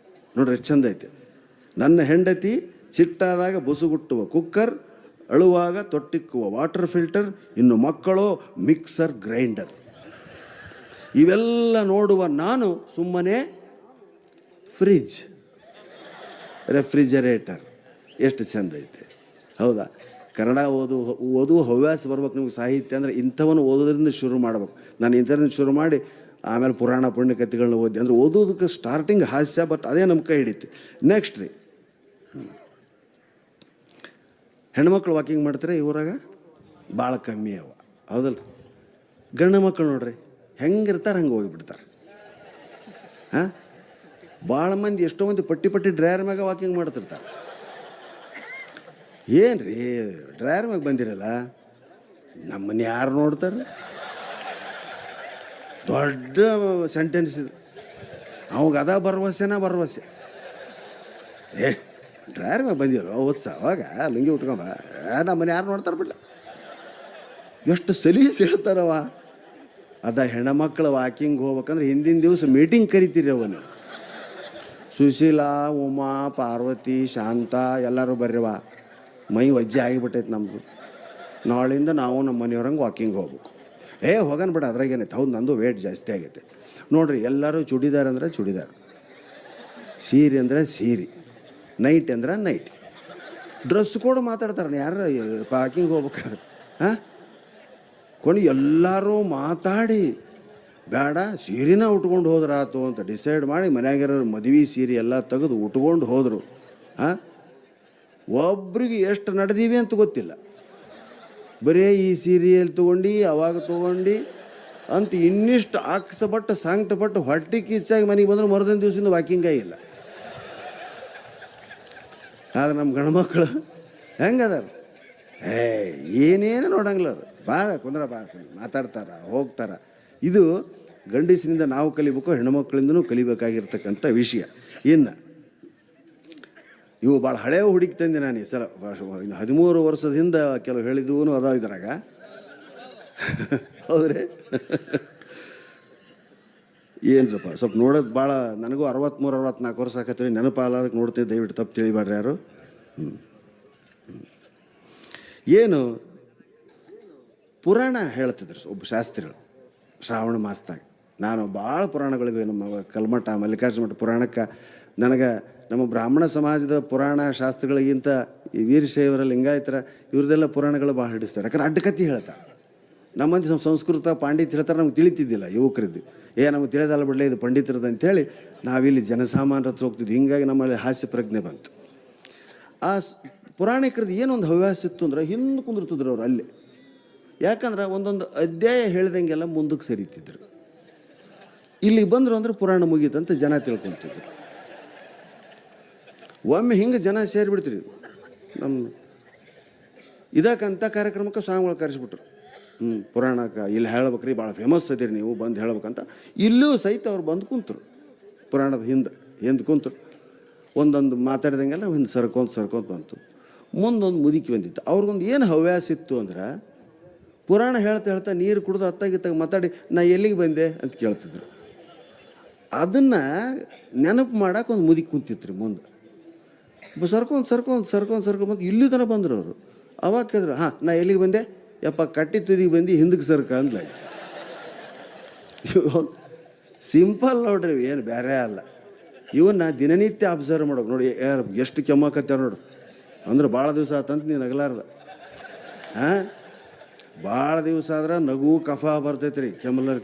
S1: ನೋಡ್ರಿ ಎಷ್ಟು ಚಂದ ಐತೆ. ನನ್ನ ಹೆಂಡತಿ ಸಿಟ್ಟಾದಾಗ ಬುಸುಗುಟ್ಟುವ ಕುಕ್ಕರ್, ಅಳುವಾಗ ತೊಟ್ಟಿಕ್ಕುವ ವಾಟರ್ ಫಿಲ್ಟರ್, ಇನ್ನು ಮಕ್ಕಳು ಮಿಕ್ಸರ್ ಗ್ರೈಂಡರ್. ಇವೆಲ್ಲ ನೋಡುವ ನಾನು ಸುಮ್ಮನೆ ಫ್ರಿಜ್, ರೆಫ್ರಿಜರೇಟರ್. ಎಷ್ಟು ಚೆಂದ ಐತೆ, ಹೌದಾ? ಕನ್ನಡ ಓದುವ ಹವ್ಯಾಸ ಬರ್ಬೇಕು ನಿಮ್ಗೆ. ಸಾಹಿತ್ಯ ಅಂದರೆ ಇಂಥವನ್ನು ಓದೋದ್ರಿಂದ ಶುರು ಮಾಡ್ಬೇಕು. ನಾನು ಇಂಥವ್ರನ್ನ ಶುರು ಮಾಡಿ ಆಮೇಲೆ ಪುರಾಣ ಪುಣ್ಯಕಥೆಗಳನ್ನ ಓದಿ ಅಂದರೆ ಓದೋದಕ್ಕೆ ಸ್ಟಾರ್ಟಿಂಗ್ ಹಾಸ್ಯ, ಬಟ್ ಅದೇ ನಮ್ಮ ಕೈ ಹಿಡಿತು. ನೆಕ್ಸ್ಟ್ ರೀ, ಹೆಣ್ಮಕ್ಳು ವಾಕಿಂಗ್ ಮಾಡ್ತಾರೆ ಈ ಊರಾಗ ಭಾಳ ಕಮ್ಮಿ ಅವ, ಹೌದಲ್ಲ? ಗಂಡು ಮಕ್ಕಳು ನೋಡ್ರಿ ಹೆಂಗಿರ್ತಾರೆ ಹಂಗೆ ಹೋಗಿಬಿಡ್ತಾರೆ. ಹಾಂ, ಭಾಳ ಮಂದಿ, ಎಷ್ಟೋ ಮಂದಿ ಪಟ್ಟಿ ಡ್ರೈಯರ್ ಮ್ಯಾಗ ವಾಕಿಂಗ್ ಮಾಡ್ತಿರ್ತಾರೆ. ಏನು ರೀ ಡ್ರೈಯರ್ ಮ್ಯಾಗ ಬಂದಿರಲ್ಲ, ನಮ್ಮನ್ನ ಯಾರು ನೋಡ್ತಾರೆ? ದೊಡ್ಡ ಸೆಂಟೆನ್ಸ್ ಇದು. ಅವಾಗ ಅದ ಭರವಸೆ. ಡ್ರೈಯರ್ ಮ್ಯಾಗ ಬಂದಿರೋ ಉತ್ಸಾಹ, ಅವಾಗ ಲುಂಗಿ ಉಟ್ಕೊಂಬ, ನಮ್ಮನ್ನ ಯಾರು ನೋಡ್ತಾರೆ ಬಿಡ್ಲ. ಎಷ್ಟು ಸಲೀಸ್ ಹೇಳ್ತಾರವ. ಅದ ಹೆಣ್ಮಕ್ಳು ವಾಕಿಂಗ್ ಹೋಗ್ಬೇಕಂದ್ರೆ ಹಿಂದಿನ ದಿವಸ ಮೀಟಿಂಗ್ ಕರಿತೀರಿ ಅವನು. ಸುಶೀಲಾ, ಉಮಾ, ಪಾರ್ವತಿ, ಶಾಂತ ಎಲ್ಲರೂ ಬರ್ರಿವ, ಮೈ ವಜ್ಜೆ ಆಗಿಬಿಟ್ಟೈತೆ ನಮ್ಮದು. ನಾಳಿಂದ ನಾವು ನಮ್ಮ ಮನೆಯವ್ರಂಗೆ ವಾಕಿಂಗ್ ಹೋಗ್ಬೇಕು. ಹೋಗೋಣ ಬಿಡ, ಅದ್ರಾಗೇನೈತೆ. ಹೌದು, ನಂದು ವೇಟ್ ಜಾಸ್ತಿ ಆಗೈತೆ ನೋಡ್ರಿ. ಎಲ್ಲರೂ ಚೂಡಿದಾರ್ ಅಂದರೆ ಚೂಡಿದಾರ್, ಸೀರೆ ಅಂದರೆ ಸೀರೆ, ನೈಟ್ ಅಂದ್ರೆ ನೈಟ್. ಡ್ರೆಸ್ ಕೂಡ ಮಾತಾಡ್ತಾರೆ ಯಾರು ವಾಕಿಂಗ್ ಹೋಗ್ಬೇಕಾದ್ರೆ. ಹಾಂ, ಎಲ್ಲರೂ ಮಾತಾಡಿ ಬೇಡ ಸೀರೆನ ಉಟ್ಕೊಂಡು ಹೋದ್ರಾತು ಅಂತ ಡಿಸೈಡ್ ಮಾಡಿ ಮನ್ಯಾಗಿರೋ ಮದುವೆ ಸೀರೆ ಎಲ್ಲ ತೆಗೆದು ಉಟ್ಕೊಂಡು ಹೋದರು. ಹಾಂ, ಒಬ್ರಿಗೆ ಎಷ್ಟು ನಡೆದೀವಿ ಅಂತ ಗೊತ್ತಿಲ್ಲ. ಬರೀ ಈ ಸೀರಿಯಲ್ ತೊಗೊಂಡು ಅವಾಗ ತೊಗೊಂಡು ಅಂತ ಇನ್ನಿಷ್ಟು ಆಕ್ಸಪಟ್ಟು ಸಂಕಟಪಟ್ಟು ಹೊಟ್ಟೆ ಕಿಚ್ಚಾಗಿ ಮನೆಗೆ ಬಂದ್ರೆ ಮರದಿನ ದಿವಸದಿಂದ ವಾಕಿಂಗೇ ಇಲ್ಲ. ಆದ್ರೆ ನಮ್ಮ ಗಂಡ್ಮಕ್ಳು ಹೆಂಗದಾರ, ಏನೇನು ನೋಡಂಗಿಲ್ಲ ಅದು. ಭಾಳ ಕುಂದ್ರ ಮಾತಾಡ್ತಾರ, ಹೋಗ್ತಾರ. ಇದು ಗಂಡಸಿನಿಂದ ನಾವು ಕಲಿಬೇಕು, ಹೆಣ್ಮಕ್ಳಿಂದನೂ ಕಲಿಬೇಕಾಗಿರ್ತಕ್ಕಂಥ ವಿಷಯ. ಇನ್ನು ಇವು ಭಾಳ ಹಳೆಯ ಹುಡುಕಿ ತಂದೆ ನಾನು ಈ ಸಲ. 13 ವರ್ಷದ ಹಿಂದೆ ಕೆಲವು ಹೇಳಿದ್ವು ಅದ ಇದ್ರಾಗ. ಹೌದ್ರಿ? ಏನ್ರಪ್ಪ ಸ್ವಲ್ಪ ನೋಡೋದು ಭಾಳ, ನನಗೂ 63-64 ವರ್ಷ ಆಕತ್ರಿ. ನೆನಪಾಲಕ್ಕೆ ನೋಡ್ತೀನಿ, ದಯವಿಟ್ಟು ತಪ್ಪು ತಿಳಿಬಾಡ್ರಿ ಯಾರು. ಏನು ಪುರಾಣ ಹೇಳ್ತಿದ್ರು ಒಬ್ಬ ಶಾಸ್ತ್ರಿಗಳು ಶ್ರಾವಣ ಮಾಸದಾಗ. ನಾನು ಭಾಳ ಪುರಾಣಗಳಿಗೂ ನಮ್ಮ ಕಲ್ಮಠ ಮಲ್ಲಿಕಾರ್ಜುನ ಮಠ ಪುರಾಣಕ್ಕೆ ನನಗೆ ನಮ್ಮ ಬ್ರಾಹ್ಮಣ ಸಮಾಜದ ಪುರಾಣ ಶಾಸ್ತ್ರಗಳಿಗಿಂತ ಈ ವೀರಶೈವರ ಲಿಂಗಾಯತರ ಇವ್ರದ್ದೆಲ್ಲ ಪುರಾಣಗಳು ಭಾಳ ಹಿಡಿಸ್ತಾರೆ. ಯಾಕಂದ್ರೆ ಅಡ್ಡಕತ್ತಿ ಹೇಳ್ತಾರೆ. ನಮ್ಮಂತ ಸಂಸ್ಕೃತ ಪಾಂಡಿತ್ಯ ಹೇಳ್ತಾರೆ, ನಮ್ಗೆ ತಿಳಿತಿದ್ದಿಲ್ಲ ಯುವಕರಿದ್ದು. ನಮಗೆ ತಿಳಿದಲ್ಲ ಬಿಡಲೇ ಇದು ಪಂಡಿತರದ್ದು ಅಂಥೇಳಿ ನಾವಿಲ್ಲಿ ಜನಸಾಮಾನ್ಯರ ಹತ್ರ ಹೋಗ್ತಿದ್ವಿ. ಹೀಗಾಗಿ ನಮ್ಮಲ್ಲಿ ಹಾಸ್ಯ ಪ್ರಜ್ಞೆ ಬಂತು. ಆ ಪುರಾಣಿಕರದ್ದು ಏನೊಂದು ಹವ್ಯಾಸ ಇತ್ತು ಅಂದ್ರೆ ಹಿಂದೆ ಕುಂದಿರ್ತಿದ್ರು ಅವ್ರು ಅಲ್ಲಿ. ಯಾಕಂದ್ರೆ ಒಂದೊಂದು ಅಧ್ಯಾಯ ಹೇಳಿದಂಗೆಲ್ಲ ಮುಂದಕ್ಕೆ ಸರಿತಿದ್ರು. ಇಲ್ಲಿಗೆ ಬಂದರು ಅಂದ್ರೆ ಪುರಾಣ ಮುಗೀತಂತ ಜನ ತಿಳ್ಕೊತಿದ್ರು. ಒಮ್ಮೆ ಹಿಂಗೆ ಜನ ಸೇರಿಬಿಡ್ತೀರಿ. ನಮ್ಮ ಇದಕ್ಕಂಥ ಕಾರ್ಯಕ್ರಮಕ್ಕೆ ಸ್ವಾಮಿಗಳು ಕರೆಸಿಬಿಟ್ರು. ಪುರಾಣಕ್ಕೆ ಇಲ್ಲಿ ಹೇಳ್ಬೇಕ್ರಿ, ಭಾಳ ಫೇಮಸ್ ಅದೀರಿ ನೀವು, ಬಂದು ಹೇಳ್ಬೇಕಂತ. ಇಲ್ಲೂ ಸಹಿತ ಅವ್ರು ಬಂದು ಕುಂತರು. ಪುರಾಣದ ಹಿಂದೆ ಕುಂತರು. ಒಂದೊಂದು ಮಾತಾಡಿದಂಗೆಲ್ಲ ಹಿಂದೆ ಸರ್ಕೊಂತ ಬಂತು. ಮುಂದೊಂದು ಮುದುಕಿ ಬಂದಿತ್ತು. ಅವ್ರಿಗೊಂದು ಏನು ಹವ್ಯಾಸ ಇತ್ತು ಅಂದ್ರೆ, ಪುರಾಣ ಹೇಳ್ತಾ ನೀರು ಕುಡ್ದು ಅತ್ತಾಗಿತ್ತಾಗ ಮಾತಾಡಿ ನಾ ಎಲ್ಲಿಗೆ ಬಂದೆ ಅಂತ ಕೇಳ್ತಿದ್ರು. ಅದನ್ನು ನೆನಪು ಮಾಡೋಕೆ ಒಂದು ಮುದುಕಿ ಕುಂತಿತ್ತು ರೀ ಮುಂದೆ. ಸರ್ಕೊಂಡ್ ಬಂದು ಇಲ್ಲಿ ತನಕ ಬಂದರು ಅವರು. ಅವಾಗ ಕೇಳಿದ್ರು, ಹಾಂ ನಾ ಎಲ್ಲಿಗೆ ಬಂದೆ? ಯಪ್ಪ ಕಟ್ಟಿ ತುದಿಗೆ ಬಂದು ಹಿಂದಕ್ಕೆ ಸರ್ಕ ಅಂದ್ಲ. ಸಿಂಪಲ್ ನೋಡ್ರಿ, ಏನು ಬೇರೆ ಅಲ್ಲ. ಇವನ್ನ ದಿನನಿತ್ಯ ಅಬ್ಸರ್ವ್ ಮಾಡೋಕೆ ನೋಡಿ. ಎಷ್ಟು ಕೆಮ್ಮಕತ್ತಾರ ನೋಡು. ಅಂದ್ರೆ ಭಾಳ ದಿವಸ ಆತಂತ ನೀನು ನಗಲಾರ್ದ. ಹಾಂ, ಭಾಳ ದಿವಸ ಆದ್ರೆ ನಗು ಕಫ ಬರ್ತೈತೆ ರೀ. ಕೆಮ್ಮಲರ್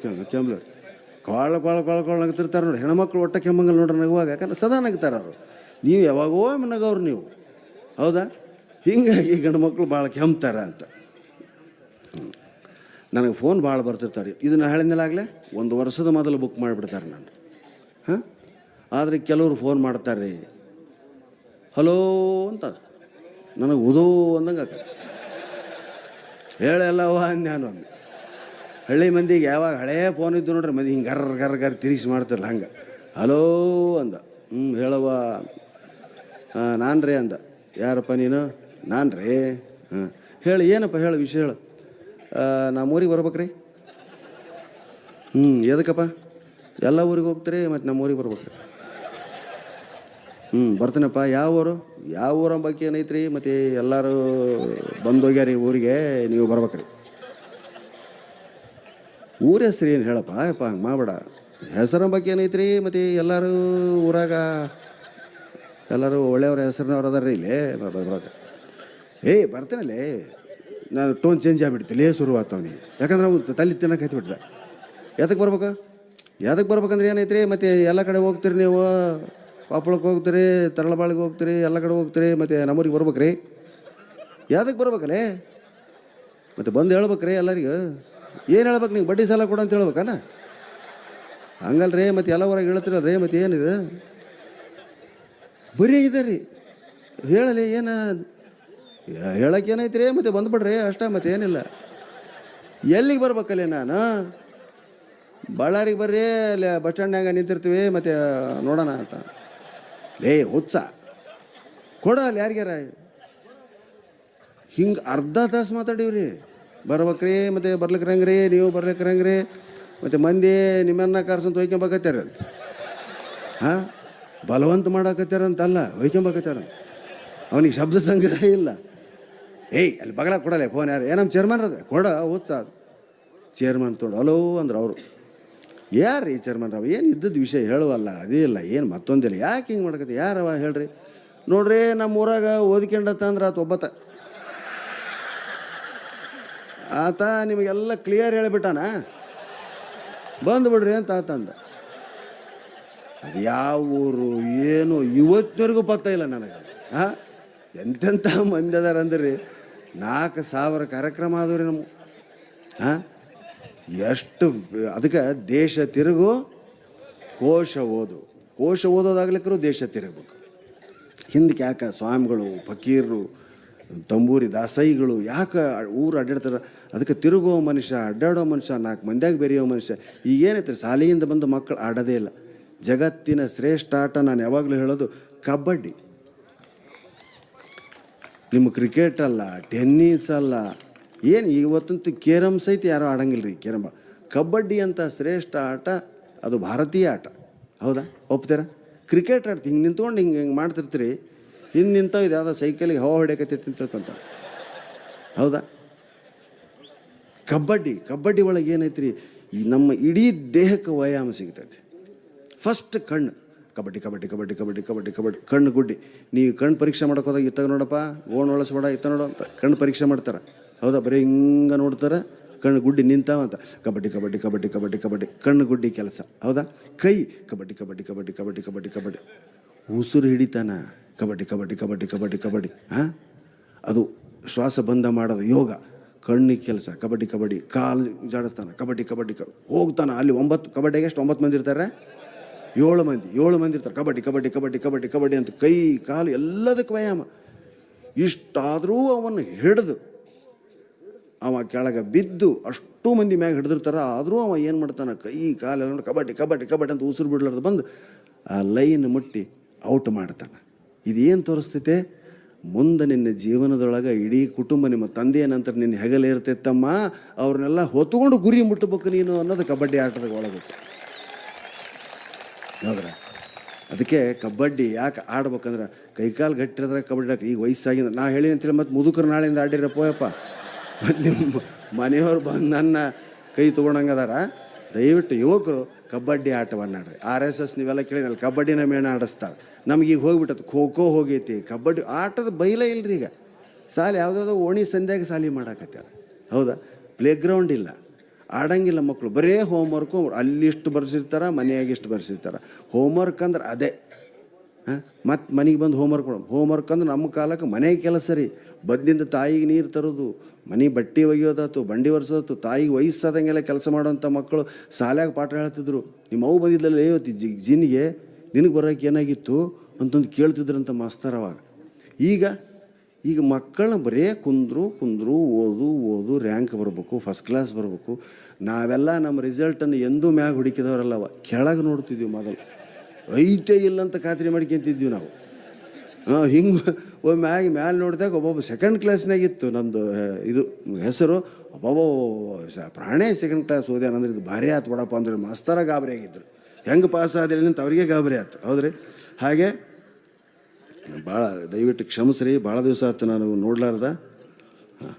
S1: ಕೊಳ ನಗ್ತಿರ್ತಾರೆ ನೋಡಿ. ಹೆಣ್ಮಕ್ಳು ಒಟ್ಟ ಕೆಮ್ಮಂಗಲ್ ನೋಡ್ರಿ ನಗುವಾಗ. ಯಾಕಂದ್ರೆ ಸದಾ ನಗ್ತಾರೆ ಅವರು. ನೀವು ಯಾವಾಗೋ ನಗವ್ರು ನೀವು, ಹೌದಾ? ಹೀಗಾಗಿ ಗಂಡು ಮಕ್ಕಳು ಭಾಳ ಕೆಮ್ತಾರ ಅಂತ ನನಗೆ ಫೋನ್ ಭಾಳ ಬರ್ತಿರ್ತಾರೆ. ಇದನ್ನು ಹೇಳಿದ್ಮೇಲಾಗಲೇ 1 ವರ್ಷದ ಮೊದಲು ಬುಕ್ ಮಾಡಿಬಿಡ್ತಾರೆ ನಾನು. ಹಾಂ, ಆದರೆ ಕೆಲವರು ಫೋನ್ ಮಾಡ್ತಾರೆ ರೀ, ಹಲೋ ಅಂತ. ನನಗೆ ಉದೋ ಅಂದಂಗೆ ಆಗ ಹೇಳಲ್ಲವ ನಾನು. ಹಳ್ಳಿ ಮಂದಿಗೆ ಯಾವಾಗ ಹಳೆಯ ಫೋನ್ ಇದ್ದು ನೋಡ್ರಿ, ಮಂದಿ ಹಿಂಗೆ ಗರ್ ತಿರುಗಿಸಿ ಮಾಡ್ತಿರಲ್ಲ ಹಂಗೆ. ಹಲೋ ಅಂದ. ಹೇಳವ್ವ. ನಾನು ರೀ ಅಂದ. ಯಾರಪ್ಪ ನೀನು? ನಾನು ರೀ. ಹಾಂ, ಹೇಳಿ ಏನಪ್ಪ, ಹೇಳು ವಿಷಯ ಹೇಳು. ನಮ್ಮೂರಿಗೆ ಬರ್ಬೇಕ್ರಿ. ಎದಕ್ಕಪ್ಪ? ಎಲ್ಲ ಊರಿಗೆ ಹೋಗ್ತೀರಿ ಮತ್ತು ನಮ್ಮ ಊರಿಗೆ ಬರ್ಬೇಕ್ರಿ. ಬರ್ತೀನಪ್ಪ. ಯಾವ ಊರ ಬಗ್ಗೆ ಏನೈತ್ರಿ? ಮತ್ತು ಎಲ್ಲರೂ ಬಂದೋಗ್ಯಾರಿ ಊರಿಗೆ, ನೀವು ಬರ್ಬೇಕ್ರಿ. ಊರ ಹೆಸ್ರು ಏನು ಹೇಳಪ್ಪ ಯಪ್ಪ, ಹಂಗೆ ಮಾಡಬೇಡ. ಹೆಸರ ಬಗ್ಗೆ ಏನೈತ್ರಿ? ಮತ್ತು ಎಲ್ಲರೂ ಊರಾಗ ಎಲ್ಲರೂ ಒಳ್ಳೆಯವ್ರ ಹೆಸರಿನವ್ರು ಅದಾರ ಇಲ್ಲಿ ಬರೋಕೆ. ಬರ್ತೀನಲ್ಲೇ, ನಾನು ಟೋನ್ ಚೇಂಜ್ ಆಗಿಬಿಡ್ತಿಲ್ಲೇ ಶುರು ಆಗ್ತಾವನಿ. ಯಾಕಂದ್ರೆ ನಾವು ತಲೆ ತಿನ್ನಕ್ಕೆ ಹತ್ಬಿಟ್ರೆ ಯಾತಕ್ಕೆ ಬರ್ಬೇಕಂದ್ರೆ ಏನೈತ್ರಿ? ಮತ್ತು ಎಲ್ಲ ಕಡೆ ಹೋಗ್ತೀರಿ ನೀವು, ಪಾಪಳಕ್ಕೆ ಹೋಗ್ತೀರಿ, ತರಳಬಾಳಿಗೆ ಹೋಗ್ತೀರಿ, ಎಲ್ಲ ಕಡೆ ಹೋಗ್ತೀರಿ, ಮತ್ತು ನಮ್ಮೂರಿಗೆ ಬರ್ಬೇಕ್ರಿ. ಯಾತಕ್ಕೆ ಬರ್ಬೇಕಲ್ಲೇ? ಮತ್ತು ಬಂದು ಹೇಳ್ಬೇಕ್ರಿ ಎಲ್ಲರಿಗೂ. ಏನು ಹೇಳ್ಬೇಕು? ನೀವು ಬಡ್ಡಿ ಸಾಲ ಕೊಡು ಅಂತ ಹೇಳ್ಬೇಕಾನ? ಹಂಗಲ್ರಿ, ಮತ್ತು ಎಲ್ಲ ಹೊರಗೆ ಹೇಳ್ತಿರಲ್ರಿ, ಮತ್ತು ಏನಿದೆ ಬರೀ ಇದೆ ರೀ. ಹೇಳಲಿ, ಏನು ಹೇಳಕ್ಕೆ ಏನೈತ್ರಿ? ಮತ್ತು ಬಂದುಬಿಡ್ರಿ ಅಷ್ಟೇ, ಮತ್ತು ಏನಿಲ್ಲ. ಎಲ್ಲಿಗೆ ಬರ್ಬೇಕಲ್ಲೇ ನಾನು? ಬಳ್ಳಾರಿಗೆ ಬರ್ರಿ, ಅಲ್ಲಿ ಬಸ್ ಸ್ಟ್ಯಾಂಡ್ನಾಗ ನಿಂತಿರ್ತೀವಿ, ಮತ್ತು ನೋಡೋಣ ಅಂತ. ಹುಚ್ಚ ಕೊಡ ಅಲ್ಲಿ ಯಾರಿಗ್ಯಾರ. ಹಿಂಗೆ ಅರ್ಧ ತಾಸು ಮಾತಾಡೀವ್ರಿ. ಬರ್ಬೇಕ್ರಿ, ಮತ್ತು ಬರ್ಲಿಕ್ರಂಗ್ರಿ, ನೀವು ಬರ್ಲಿಕ್ರಂಗ್ರಿ, ಮತ್ತು ಮಂದಿ ನಿಮ್ಮನ್ನ ಕರ್ಸಂತ ಹೊಯ್ಕೊಂಬಕತ್ಯಾರ. ಬಲವಂತ ಮಾಡಾಕತ್ಯಾರಂತಲ್ಲ, ಹೊಯ್ಕೊಂಬಕತ್ಯಾರ. ಅವನಿಗೆ ಶಬ್ದ ಸಂಗ್ರಹ ಇಲ್ಲ. ಅಲ್ಲಿ ಬಗಲ ಕೊಡಲ್ಲ ಫೋನ್. ಯಾರು? ನಮ್ಮ ಚೇರ್ಮನ್ ಅದ ಕೊಡ. ಹುಚ್ಚ ಚೇರ್ಮನ್ ತೊಡು ಹಲೋ ಅಂದ್ರೆ ಅವರು ಯಾರು ರೀ ಚೇರ್ಮನ್ ರಾವ್? ಏನು ಇದ್ದದ್ದು ವಿಷಯ ಹೇಳುವಲ್ಲ, ಅದೇ ಇಲ್ಲ, ಏನು ಮತ್ತೊಂದಿಲ್ಲ. ಯಾಕೆ ಹಿಂಗೆ ಮಾಡ್ಕತ್ತಿ? ಯಾರವ ಹೇಳ್ರಿ? ನೋಡ್ರಿ, ನಮ್ಮ ಊರಾಗ ಓದ್ಕೊಂಡತ್ತ ಅಂದ್ರೆ ಆತ ಒಬ್ಬತ್ತ. ಆತ ನಿಮಗೆಲ್ಲ ಕ್ಲಿಯರ್ ಹೇಳಿಬಿಟ್ಟಾನ, ಬಂದುಬಿಡ್ರಿ ಅಂತ ಆತಂದ. ಅದು ಯಾವ ಊರು ಏನು ಇವತ್ತಿನವರೆಗೂ ಪತ್ತ ಇಲ್ಲ ನನಗೆ. ಎಂತೆಂಥ ಮಂದಿ ಅದಾರ ಅಂದ್ರಿ. 4,000 ಕಾರ್ಯಕ್ರಮ ಆದವ್ರಿ ನಮ್ಮ. ಎಷ್ಟು ಅದಕ್ಕೆ ದೇಶ ತಿರುಗು ಕೋಶ ಓದೋದಾಗ್ಲಿಕ್ಕರೂ ದೇಶ ತಿರುಗಬೇಕು. ಹಿಂದಕ್ಕೆ ಯಾಕೆ ಸ್ವಾಮಿಗಳು, ಫಕೀರರು, ತಂಬೂರಿ ದಾಸೈಗಳು ಯಾಕೆ ಊರು ಅಡ್ಡಾಡ್ತಾರೆ? ಅದಕ್ಕೆ ತಿರುಗೋ ಮನುಷ್ಯ, ಅಡ್ಡಾಡೋ ಮನುಷ್ಯ, 4 ಮಂದಿಯಾಗ ಬೆರೆಯೋ ಮನುಷ್ಯ. ಈಗೇನೈತೆ, ಶಾಲೆಯಿಂದ ಬಂದು ಮಕ್ಕಳು ಆಡೋದೇ ಇಲ್ಲ. ಜಗತ್ತಿನ ಶ್ರೇಷ್ಠ ಆಟ ನಾನು ಯಾವಾಗಲೂ ಹೇಳೋದು ಕಬಡ್ಡಿ. ನಿಮ್ಮ ಕ್ರಿಕೆಟ್ ಅಲ್ಲ, ಟೆನ್ನಿಸ್ ಅಲ್ಲ, ಏನು ಇವತ್ತಂತೂ ಕೇರಮ್ ಸಹಿತ ಯಾರೂ ಆಡಂಗಿಲ್ಲ ರೀ. ಕಬಡ್ಡಿ ಅಂತ ಶ್ರೇಷ್ಠ ಆಟ, ಅದು ಭಾರತೀಯ ಆಟ. ಹೌದಾ? ಒಪ್ತೀರಾ? ಕ್ರಿಕೆಟ್ ಆಡ್ತೀವಿ, ಹಿಂಗೆ ನಿಂತ್ಕೊಂಡು ಹಿಂಗೆ ಮಾಡ್ತಿರ್ತೀರಿ, ಹಿಂದೆ ನಿಂತಾವ ಇದು ಯಾವುದೋ ಸೈಕಲಿಗೆ ಹವಾ ಹೊಡ್ಯಾಕತ್ತೈತಿ ತಿಳ್ಕೊಂತ. ಹೌದಾ? ಕಬಡ್ಡಿ ಒಳಗೆ ಏನೈತ್ರಿ? ಈ ನಮ್ಮ ಇಡೀ ದೇಹಕ್ಕೆ ವ್ಯಾಯಾಮ ಸಿಗ್ತೈತಿ. ಫಸ್ಟ್ ಕಣ್ಣು ಕಬಡ್ಡಿ ಕಣ್ಣು ಗುಡ್ಡಿ. ನೀವು ಕಣ್ಣು ಪರೀಕ್ಷೆ ಮಾಡೋಕೆ ಹೋದಾಗ ಇತ್ತಾಗ ನೋಡಪ್ಪ, ಓಣ್ ಒಳಸ್ಬೇಡ, ಇತ್ತ ನೋಡು ಅಂತ ಕಣ್ಣು ಪರೀಕ್ಷೆ ಮಾಡ್ತಾರೆ. ಹೌದಾ? ಬರೀ ಹಿಂಗೆ ನೋಡ್ತಾರೆ, ಕಣ್ಣು ಗುಡ್ಡಿ ನಿಂತಾವಂತ. ಕಬಡ್ಡಿ ಕಣ್ಣು ಗುಡ್ಡಿ ಕೆಲಸ. ಹೌದಾ? ಕೈ ಕಬಡ್ಡಿ ಉಸಿರು ಹಿಡಿತಾನ. ಕಬಡ್ಡಿ ಅದು ಶ್ವಾಸ ಬಂಧ ಮಾಡೋದು ಯೋಗ. ಕಣ್ಣಿಗೆ ಕೆಲಸ ಕಬಡ್ಡಿ. ಕಾಲು ಜಾಡಿಸ್ತಾನ. ಕಬಡ್ಡಿ ಹೋಗ್ತಾನ. ಅಲ್ಲಿ 9 ಕಬಡ್ಡಿಗೆ ಎಷ್ಟು 9 ಮಂದಿ ಇರ್ತಾರೆ? 7 ಮಂದಿ ಇರ್ತಾರೆ. ಕಬಡ್ಡಿ ಅಂತ ಕೈ ಕಾಲು ಎಲ್ಲದಕ್ಕೆ ವ್ಯಾಯಾಮ. ಇಷ್ಟಾದರೂ ಅವನು ಹಿಡಿದು ಅವ ಕೆಳಗೆ ಬಿದ್ದು ಅಷ್ಟು ಮಂದಿ ಮ್ಯಾಗ ಹಿಡಿದಿರ್ತಾರ. ಆದರೂ ಅವ ಏನು ಮಾಡ್ತಾನೆ? ಕೈ ಕಾಲೆಲ್ಲ ಕಬಡ್ಡಿ ಅಂತ ಉಸಿರು ಬಿಡ್ಲಾರ್ದು ಬಂದು ಆ ಲೈನ್ ಮುಟ್ಟಿ ಔಟ್ ಮಾಡ್ತಾನೆ. ಇದೇನು ತೋರಿಸ್ತೈತೆ? ಮುಂದೆ ನಿನ್ನ ಜೀವನದೊಳಗೆ ಇಡೀ ಕುಟುಂಬ, ನಿಮ್ಮ ತಂದೆಯ ನಂತರ ನಿನ್ನ ಹೆಗಲೇ ಇರ್ತೈತಮ್ಮ, ಅವ್ರನ್ನೆಲ್ಲ ಹೊತ್ಕೊಂಡು ಗುರಿ ಮುಟ್ಟಬೇಕು ನೀನು ಅನ್ನೋದು ಕಬಡ್ಡಿ ಆಟದ ಒಳಗೆ. ಹೌದ್ರ? ಅದಕ್ಕೆ ಕಬಡ್ಡಿ ಯಾಕೆ ಆಡ್ಬೇಕಂದ್ರೆ ಕೈಕಾಲು ಗಟ್ಟಿರದ್ರೆ ಕಬಡ್ಡಿ ಈಗ ವಯಸ್ಸಾಗಿಂದ ನಾ ಹೇಳಿ ಅಂತೇಳಿ ಮತ್ತು ಮುದುಕರು ನಾಳೆಯಿಂದ ಆಡಿರಪ್ಪೋಯಪ್ಪ. ಮತ್ತು ನಿಮ್ಮ ಮನೆಯವ್ರು ಬಂದು ನನ್ನ ಕೈ ತೊಗೊಂಡಂಗದಾರ. ದಯವಿಟ್ಟು ಯುವಕರು ಕಬಡ್ಡಿ ಆಟವನ್ನು ಆಡ್ರಿ. RSS ನೀವೆಲ್ಲ ಕೇಳಿದ್ರಲ್ಲ, ಕಬಡ್ಡಿನ ಮೇಣ ಆಡಿಸ್ತಾರೆ. ನಮಗೀಗ ಹೋಗ್ಬಿಟ್ಟದು, ಖೋ ಹೋಗೈತಿ, ಕಬಡ್ಡಿ ಆಟದ ಬೈಲೇ ಇಲ್ಲರಿ. ಈಗ ಸಾಲಿ ಯಾವುದಾದ್ರು ಓಣಿ ಸಂಧ್ಯಾಗ ಸಾಲಿ ಮಾಡಾಕತ್ಯಾರ. ಹೌದಾ? ಪ್ಲೇಗ್ರೌಂಡ್ ಇಲ್ಲ, ಆಡಂಗಿಲ್ಲ ಮಕ್ಕಳು. ಬರೇ ಹೋಮ್ವರ್ಕು. ಅಲ್ಲಿಷ್ಟು ಬರ್ಸಿರ್ತಾರೆ, ಮನೆಯಾಗ ಇಷ್ಟು ಬರ್ಸಿರ್ತಾರೆ. ಹೋಮ್ವರ್ಕ್ ಅಂದ್ರೆ ಅದೇ. ಮತ್ತು ಮನೆಗೆ ಬಂದು ಹೋಮ್ವರ್ಕ್ ಅಂದ್ರೆ ನಮ್ಮ ಕಾಲಕ್ಕೆ ಮನೆಗೆ ಕೆಲಸ ರೀ. ಬದ್ನಿಂದ ತಾಯಿಗೆ ನೀರು ತರೋದು, ಮನೆ ಬಟ್ಟೆ ಒಗೆಯೋದಾಯ್ತು, ಬಂಡಿ ಒರೆಸೋದಾಯ್ತು. ತಾಯಿಗೆ ವಯಸ್ಸಾದಂಗೆಲ್ಲ ಕೆಲಸ ಮಾಡೋಂಥ ಮಕ್ಕಳು ಶಾಲ್ಯಾಗ ಪಾಠ ಹೇಳ್ತಿದ್ರು. ನಿಮ್ಮ ಅವು ಬಂದಿದ್ದಲ್ಲ ಇವತ್ತು ಜಿನ್ನಿಗೆ ನಿನಗೆ ಬರೋಕೆ ಏನಾಗಿತ್ತು ಅಂತಂದು ಕೇಳ್ತಿದ್ರಂಥ ಮಾಸ್ತರ್ ಅವಾಗ. ಈಗ ಮಕ್ಕಳನ್ನ ಬರೇ ಕುಂದ್ರು ಓದು ರ್ಯಾಂಕ್ ಬರಬೇಕು, ಫಸ್ಟ್ ಕ್ಲಾಸ್ ಬರಬೇಕು. ನಾವೆಲ್ಲ ನಮ್ಮ ರಿಸಲ್ಟನ್ನು ಎಂದೂ ಮ್ಯಾಗ ಹುಡುಕಿದವರಲ್ಲವ, ಕೆಳಗೆ ನೋಡ್ತಿದ್ವಿ. ಮೊದಲು ಐತೆ ಇಲ್ಲ ಅಂತ ಖಾತ್ರಿ ಮಾಡ್ಕೊಂತಿದ್ವಿ ನಾವು. ಹಿಂಗೆ ಮ್ಯಾಲೆ ನೋಡಿದಾಗ ಒಬ್ಬೊಬ್ಬ 2nd ಕ್ಲಾಸ್ನಾಗಿತ್ತು ನಮ್ಮದು ಇದು ಹೆಸರು. ಪ್ರಾಣೇ 2nd ಕ್ಲಾಸ್ ಓದ್ಯಾನಂದ್ರೆ ಇದು ಭಾರಿ ಆಯ್ತು ಬಿಡಪ್ಪ ಅಂದ್ರೆ ಮಾಸ್ತರ ಗಾಬರಿ ಆಗಿದ್ರು. ಹೆಂಗೆ ಪಾಸ್ ಆದಿಲ್ಲ ಅಂತ ಅವ್ರಿಗೆ ಗಾಬರಿ ಆಯ್ತು. ಹೌದ್ರಿ? ಹಾಗೆ ಭಾಳ ದಯವಿಟ್ಟು ಕ್ಷಮಿಸ್ರಿ, ಭಾಳ ದಿವಸ ಆಯ್ತು ನಾನು ನೋಡ್ಲಾರ್ದ. ಹಾಂ,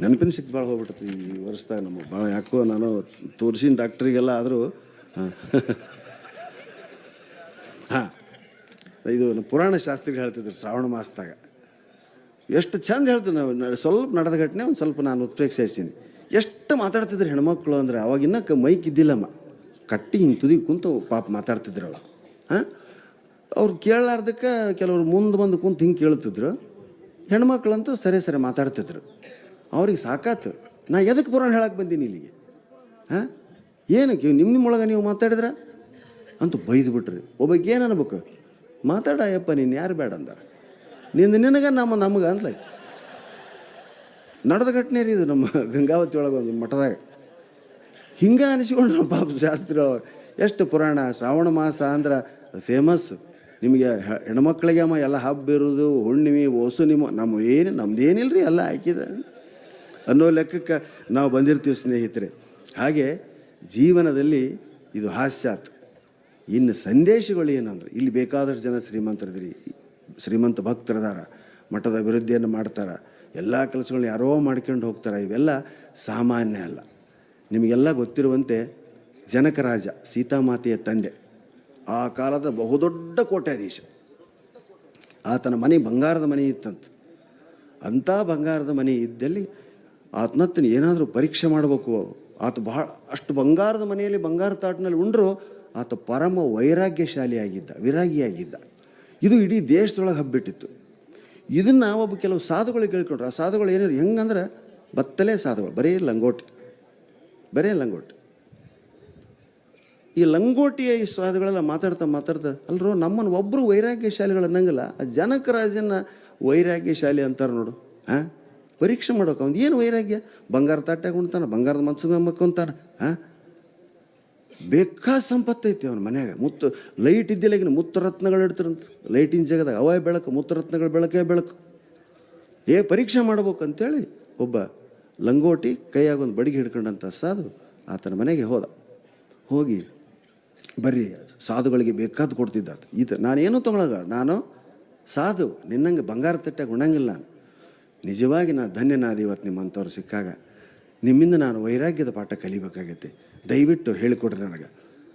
S1: ನೆನಪಿನ ಶಕ್ತಿ ಭಾಳ ಹೋಗ್ಬಿಟ್ಟತಿ ಈ ವರ್ಷದಾಗ ನಮಗೆ ಭಾಳ. ಯಾಕೋ ನಾನು ತೋರಿಸಿನ ಡಾಕ್ಟ್ರಿಗೆಲ್ಲ ಆದರೂ ಹಾಂ ಹಾಂ ಇದು ಪುರಾಣ ಶಾಸ್ತ್ರಿಗಳು ಹೇಳ್ತಿದ್ರು ಶ್ರಾವಣ ಮಾಸದಾಗ ಎಷ್ಟು ಚಂದ ಹೇಳ್ತೀವಿ ನಾವು. ಸ್ವಲ್ಪ ನಡೆದ ಘಟನೆ ಒಂದು ಸ್ವಲ್ಪ ನಾನು ಉತ್ಪ್ರೇಕ್ಷಿಸ್ತೀನಿ. ಎಷ್ಟು ಮಾತಾಡ್ತಿದ್ರು ಹೆಣ್ಮಕ್ಳು ಅಂದರೆ ಅವಾಗಿನ್ನ ಮೈಕ್ ಇದ್ದಿಲ್ಲಮ್ಮ, ಕಟ್ಟಿ ಹಿಂಗೆ ತುದಿ ಕುಂತು ಪಾಪ ಮಾತಾಡ್ತಿದ್ರು ಅವರು. ಹಾಂ, ಅವ್ರು ಕೇಳಲಾರ್ದಕ್ಕೆ ಕೆಲವ್ರು ಮುಂದೆ ಬಂದು ಕುಂತು ಹಿಂಗೆ ಕೇಳ್ತಿದ್ರು. ಹೆಣ್ಮಕ್ಳಂತೂ ಸರಿ ಸರಿ ಮಾತಾಡ್ತಿದ್ರು. ಅವ್ರಿಗೆ ಸಾಕಾತು, ನಾ ಎದಕ್ಕೆ ಪುರಾಣ ಹೇಳಕ್ಕೆ ಬಂದೀನಿ ಇಲ್ಲಿಗೆ? ಹಾಂ, ಏನಕ್ಕೆ ನಿಮ್ಮೊಳಗೆ ನೀವು ಮಾತಾಡಿದ್ರ ಅಂತ ಬೈದು ಬಿಟ್ರಿ. ಒಬ್ಬಕ್ಕೆ ಏನು ಅನ್ಬೇಕು, ಮಾತಾಡಯಪ್ಪ ನೀನು ಯಾರು ಬೇಡ ಅಂದಾರ, ನಿನಗೆ ನಮಗೆ ಅಂದ್ಲ. ನಡೆದ ಘಟನೆ ರೀ ಇದು ನಮ್ಮ ಗಂಗಾವತಿ ಒಳಗೆ ಒಂದು ಮಠದಾಗ. ಹಿಂಗೆ ಅನಿಸ್ಕೊಂಡು ಪಾಪ ಶಾಸ್ತ್ರಿ ಎಷ್ಟು ಪುರಾಣ. ಶ್ರಾವಣ ಮಾಸ ಅಂದ್ರೆ ಫೇಮಸ್. ನಿಮಗೆ ಹೆಣ್ಮಕ್ಳಿಗೆ ಅಮ್ಮ ಎಲ್ಲ ಹಬ್ಬ ಇರೋದು, ಹುಣ್ಣಿಮೆ, ಓಸು, ನಮ್ದೇನಿಲ್ಲ ರೀ, ಎಲ್ಲ ಹಾಕಿದ ಅನ್ನೋ ಲೆಕ್ಕಕ್ಕೆ ನಾವು ಬಂದಿರ್ತೀವಿ ಸ್ನೇಹಿತರೆ. ಹಾಗೆ ಜೀವನದಲ್ಲಿ ಇದು ಹಾಸ್ಯಾತ್. ಇನ್ನು ಸಂದೇಶಗಳು ಏನಂದ್ರೆ, ಇಲ್ಲಿ ಬೇಕಾದಷ್ಟು ಜನ ಶ್ರೀಮಂತರಿದ್ರಿ, ಶ್ರೀಮಂತ ಭಕ್ತರದಾರ, ಮಠದ ಅಭಿವೃದ್ಧಿಯನ್ನು ಮಾಡ್ತಾರೆ, ಎಲ್ಲ ಕೆಲಸಗಳನ್ನ ಯಾರೋ ಮಾಡ್ಕೊಂಡು ಹೋಗ್ತಾರೆ. ಇವೆಲ್ಲ ಸಾಮಾನ್ಯ ಅಲ್ಲ. ನಿಮಗೆಲ್ಲ ಗೊತ್ತಿರುವಂತೆ ಜನಕರಾಜ, ಸೀತಾಮಾತೆಯ ತಂದೆ, ಆ ಕಾಲದ ಬಹುದೊಡ್ಡ ಕೋಟ್ಯಾಧೀಶ. ಆತನ ಮನೆ ಬಂಗಾರದ ಮನೆ ಇತ್ತಂತ. ಅಂಥ ಬಂಗಾರದ ಮನೆ ಇದ್ದಲ್ಲಿ ಆತನತ್ತನ ಏನಾದರೂ ಪರೀಕ್ಷೆ ಮಾಡಬೇಕು. ಆತ ಅಷ್ಟು ಬಂಗಾರದ ಮನೆಯಲ್ಲಿ ಬಂಗಾರ ತಾಟಿನಲ್ಲಿ ಉಂಡ್ರು ಆತ ಪರಮ ವೈರಾಗ್ಯಶಾಲಿಯಾಗಿದ್ದ, ವಿರಾಗಿಯಾಗಿದ್ದ. ಇದು ಇಡೀ ದೇಶದೊಳಗೆ ಹಬ್ಬಿಟ್ಟಿತ್ತು. ಇದನ್ನು ಒಬ್ಬ ಕೆಲವು ಸಾಧುಗಳಿಗೆ ಕೇಳ್ಕೊಂಡ್ರು. ಆ ಸಾಧುಗಳು ಏನಿದ್ರು ಹೆಂಗಂದ್ರೆ ಬತ್ತಲೇ ಸಾಧುಗಳು, ಬರೀ ಲಂಗೋಟಿ. ಈ ಲಂಗೋಟಿಯ ಈ ಸಾಧುಗಳೆಲ್ಲ ಮಾತಾಡ್ತಾ ಅಲ್ರೋ ನಮ್ಮನ್ನು ಒಬ್ಬರು ವೈರಾಗ್ಯಶಾಲಿಗಳು ಅನ್ನಂಗಿಲ್ಲ. ಆ ಜನಕರಾಜನ ವೈರಾಗ್ಯಶಾಲಿ ಅಂತಾರೆ ನೋಡು. ಹಾಂ, ಪರೀಕ್ಷೆ ಮಾಡೋಕೆ ಅವ್ನು ಏನು ವೈರಾಗ್ಯ? ಬಂಗಾರ ತಾಟ್ಯಾಗ ಉಣ್ತಾನೆ, ಬಂಗಾರದ ಮನ್ಸಿಗೆ ಮಕ್ಕೊಂತಾನೆ. ಹಾಂ, ಬೇಕಾದ ಸಂಪತ್ತೈತಿ ಅವನ ಮನ್ಯಾಗ. ಲೈಟ್ ಇದ್ದಿಲ್ಲ, ಈಗಿನ ಮುತ್ತರತ್ನಗಳು ಇಡ್ತಾರಂತ ಲೈಟಿನ ಜಾಗದಾಗ. ಅವೇ ಬೆಳಕು, ಮುತ್ತರತ್ನಗಳು ಬೆಳಕೇ ಬೆಳಕು. ಪರೀಕ್ಷೆ ಮಾಡ್ಬೇಕು ಅಂತೇಳಿ ಒಬ್ಬ ಲಂಗೋಟಿ ಕೈಯಾಗ ಒಂದು ಬಡಿಗೆ ಹಿಡ್ಕೊಂಡಂಥ ಸಾಧು ಆತನ ಮನೆಗೆ ಹೋಗಿ ಬರ್ರಿ ಸಾಧುಗಳಿಗೆ ಬೇಕಾದ್ದು ಕೊಡ್ತಿದ್ದ. ನಾನೇನು ತೊಗೊಳಗ, ನಾನು ಸಾಧು, ನಿನ್ನಂಗೆ ಬಂಗಾರ ತಟ್ಟಾಗ ಉಣ್ಣಂಗಿಲ್ಲ. ನಾನು ನಿಜವಾಗಿ ನಾನು ಧನ್ಯನಾದ ಇವತ್ತು ನಿಮ್ಮಂಥವ್ರು ಸಿಕ್ಕಾಗ. ನಿಮ್ಮಿಂದ ನಾನು ವೈರಾಗ್ಯದ ಪಾಠ ಕಲಿಬೇಕಾಗೈತೆ, ದಯವಿಟ್ಟು ಹೇಳಿಕೊಡ್ರಿ ನನಗೆ.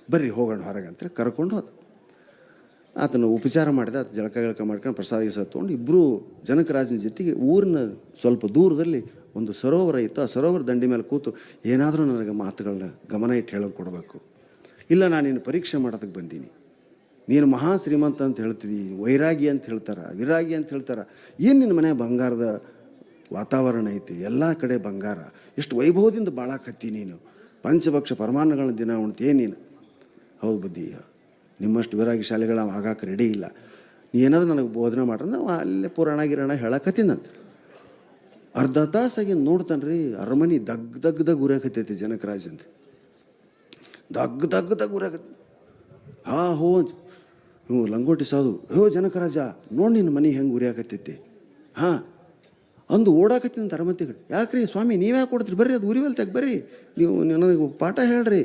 S1: ಬರ್ರಿ ಹೋಗೋಣ ಹೊರಗೆ ಅಂತೇಳಿ ಕರ್ಕೊಂಡು ಹೋದ. ಆತನ ಉಪಚಾರ ಮಾಡಿದ. ಆತ ಜಳಕ ಮಾಡ್ಕೊಂಡು ಪ್ರಸಾದ ತೊಗೊಂಡು ಇಬ್ಬರು ಜನಕರಾಜನ ಜೊತೆಗೆ ಊರಿನ ಸ್ವಲ್ಪ ದೂರದಲ್ಲಿ ಒಂದು ಸರೋವರ ಇತ್ತು. ಆ ಸರೋವರ ದಂಡಿ ಮೇಲೆ ಕೂತು ಏನಾದರೂ ನನಗೆ ಮಾತುಗಳನ್ನ ಗಮನ ಇಟ್ಟು ಹೇಳೋಕೆ ಕೊಡಬೇಕು. ಇಲ್ಲ, ನಾನು ನಿನ್ನ ಪರೀಕ್ಷೆ ಮಾಡೋದಕ್ಕೆ ಬಂದೀನಿ. ನೀನು ಮಹಾ ಶ್ರೀಮಂತ ಅಂತ ಹೇಳ್ತಿದ್ದಿ, ವೈರಾಗಿ ಅಂತ ಹೇಳ್ತಾರೆ, ವಿರಾಗಿ ಅಂತ ಹೇಳ್ತಾರೆ. ಏನು ನಿನ್ನ ಮನೆ ಬಂಗಾರದ ವಾತಾವರಣ ಐತಿ, ಎಲ್ಲ ಕಡೆ ಬಂಗಾರ, ಎಷ್ಟು ವೈಭವದಿಂದ ಬಾಳಾಕತ್ತಿ ನೀನು, ಪಂಚಭಕ್ಷ ಪರಮಾನ್ನಗಳನ್ನ ದಿನ ಉಣ್ತೀಯ ನೀನು. ಹೌದು ಬುದ್ಧಿ, ನಿಮ್ಮಷ್ಟು ವಿರಾಗಿ ಶಾಲೆಗಳು ಆಗಾಕೆ ರೆಡಿ ಇಲ್ಲ. ನೀ ಏನಾದರೂ ನನಗೆ ಬೋಧನೆ ಮಾಡ್ರೆ ನಾವು ಅಲ್ಲೇ ಪುರಾಣ ಗಿರಾಣ ಹೇಳಕತ್ತೀನಂತ. ಅರ್ಧ ತಾಸಾಗಿ ನೋಡ್ತಾನೆ ರೀ, ಅರಮನೆ ದಗ್ ಉರಿಯಾಕತ್ತೈತಿ ಜನಕರಾಜಂತ. ದಗ್ ಉರಿಯಾಕತ್ತಿ. ಹಾಂ, ಹ್ಞೂ ಲಂಗೋಟಿ ಸಾಧು, ಜನಕರಾಜ ನೋಡಿ ನಿನ್ನ ಮನೆ ಹೆಂಗೆ ಉರಿಯಾಕತ್ತೈತಿ. ಹಾಂ ಅಂದು ಓಡಾಕತ್ತಿಂತ ಅರಮತಿಗಳು. ಯಾಕ್ರಿ ಸ್ವಾಮಿ ನೀವ್ಯಾಕೆ ಕೊಡ್ತೀರಿ, ಬರ್ರಿ ಅದು ಉರಿವಲ್ತಾಗ ಬರ್ರಿ, ನೀವು ನನಗೆ ಪಾಠ ಹೇಳ್ರಿ,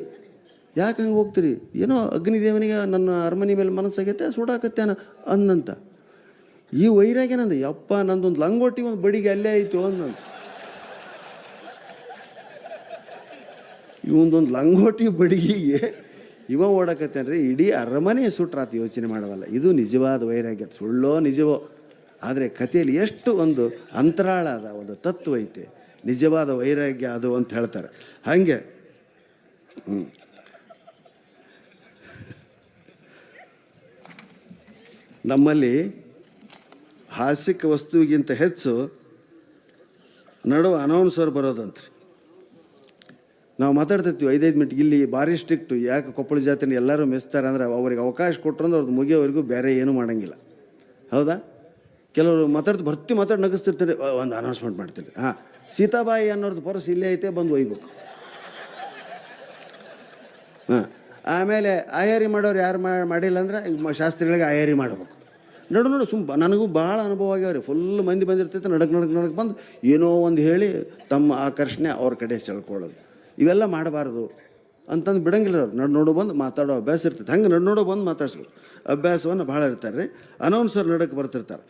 S1: ಯಾಕೆ ಹಂಗೆ ಹೋಗ್ತೀರಿ? ಏನೋ ಅಗ್ನಿದೇವನಿಗೆ ನನ್ನ ಅರಮನೆ ಮೇಲೆ ಮನಸ್ಸಾಗೈತೆ ಸುಡಾಕತ್ತೇನ ಅಂದಂತ. ಈ ವೈರಾಗ್ಯನಂದ, ಯಪ್ಪ ನಂದೊಂದು ಲಂಗೋಟಿ ಒಂದು ಬಡಿಗೆ ಅಲ್ಲೇ ಆಯಿತು ಅಂದಂತ. ಇವೊಂದೊಂದು ಲಂಗೋಟಿ ಬಡಿಗೆಗೆ ಇವ ಓಡಾಕತ್ತೇನ್ರಿ, ಇಡೀ ಅರಮನೆ ಸುಟ್ರಾತ. ಯೋಚನೆ ಮಾಡವಲ್ಲ. ಇದು ನಿಜವಾದ ವೈರಾಗ್ಯ. ಸುಳ್ಳೋ ನಿಜವೋ, ಆದರೆ ಕಥೆಯಲ್ಲಿ ಎಷ್ಟು ಒಂದು ಅಂತರಾಳ ಅದ, ಒಂದು ತತ್ವ ಐತೆ. ನಿಜವಾದ ವೈರಾಗ್ಯ ಅದು ಅಂತ ಹೇಳ್ತಾರೆ. ಹಾಗೆ ನಮ್ಮಲ್ಲಿ ಹಾಸ್ಯಕ ವಸ್ತುವಿಗಿಂತ ಹೆಚ್ಚು ನಡುವ ಅನೌನ್ಸರ್ ಬರೋದಂತ್ರಿ. ನಾವು ಮಾತಾಡ್ತಿರ್ತೀವಿ 5-5 ಮಿನಿಟ್. ಇಲ್ಲಿ ಭಾರಿ ಸ್ಟ್ರಿಕ್ಟು. ಯಾಕೆ ಕೊಪ್ಪಳ ಜಾತ್ರೆ ಎಲ್ಲರೂ ಮೆಸ್ತಾರೆ ಅಂದ್ರೆ ಅವ್ರಿಗೆ ಅವಕಾಶ ಕೊಟ್ಟರಂದ್ರೆ ಅವ್ರದ್ದು ಮುಗಿಯೋವರೆಗೂ ಬೇರೆ ಏನೂ ಮಾಡೋಂಗಿಲ್ಲ. ಹೌದಾ? ಕೆಲವರು ಭರ್ತಿ ಮಾತಾಡಿ ನಗಿಸ್ತಿರ್ತಾರೆ. ಒಂದು ಅನೌನ್ಸ್ಮೆಂಟ್ ಮಾಡ್ತಿರ್ತಾರೆ. ಹಾಂ, ಸೀತಾಬಾಯಿ ಅನ್ನೋರ್ದು ಪರ್ಸ್ ಇಲ್ಲೇ ಐತೆ, ಬಂದು ಒಯ್ಬೇಕು. ಹಾಂ, ಆಮೇಲೆ ಆಯಾರಿ ಮಾಡೋರು ಯಾರು ಮಾಡಿಲ್ಲ ಅಂದ್ರೆ ಶಾಸ್ತ್ರಿಗಳಿಗೆ ಆಯಾರಿ ಮಾಡಬೇಕು. ನೋಡು ನನಗೂ ಭಾಳ ಅನುಭವ ಆಗ್ಯಾವ್ರಿ. ಫುಲ್ ಮಂದಿ ಬಂದಿರ್ತೈತೆ, ನಡಕ್ ಬಂದು ಏನೋ ಒಂದು ಹೇಳಿ ತಮ್ಮ ಆಕರ್ಷಣೆ ಅವ್ರ ಕಡೆ ಸೆಳ್ಕೊಳ್ಳೋದು. ಇವೆಲ್ಲ ಮಾಡಬಾರ್ದು. ಅಂತಂದು ಬಿಡಂಗಿಲ್ಲ ಅವ್ರು. ನೋಡು ಬಂದು ಮಾತಾಡೋ ಅಭ್ಯಾಸ ಇರ್ತೈತೆ. ಹಂಗೆ ನೋಡೋ ಬಂದು ಮಾತಾಡ್ಸ್ಬೇಕು ಅಭ್ಯಾಸವನ್ನು ಭಾಳ ಇರ್ತಾರೆ ರೀ. ಅನೌನ್ಸರ್ ನಡಕ್ಕೆ ಬರ್ತಿರ್ತಾರೆ.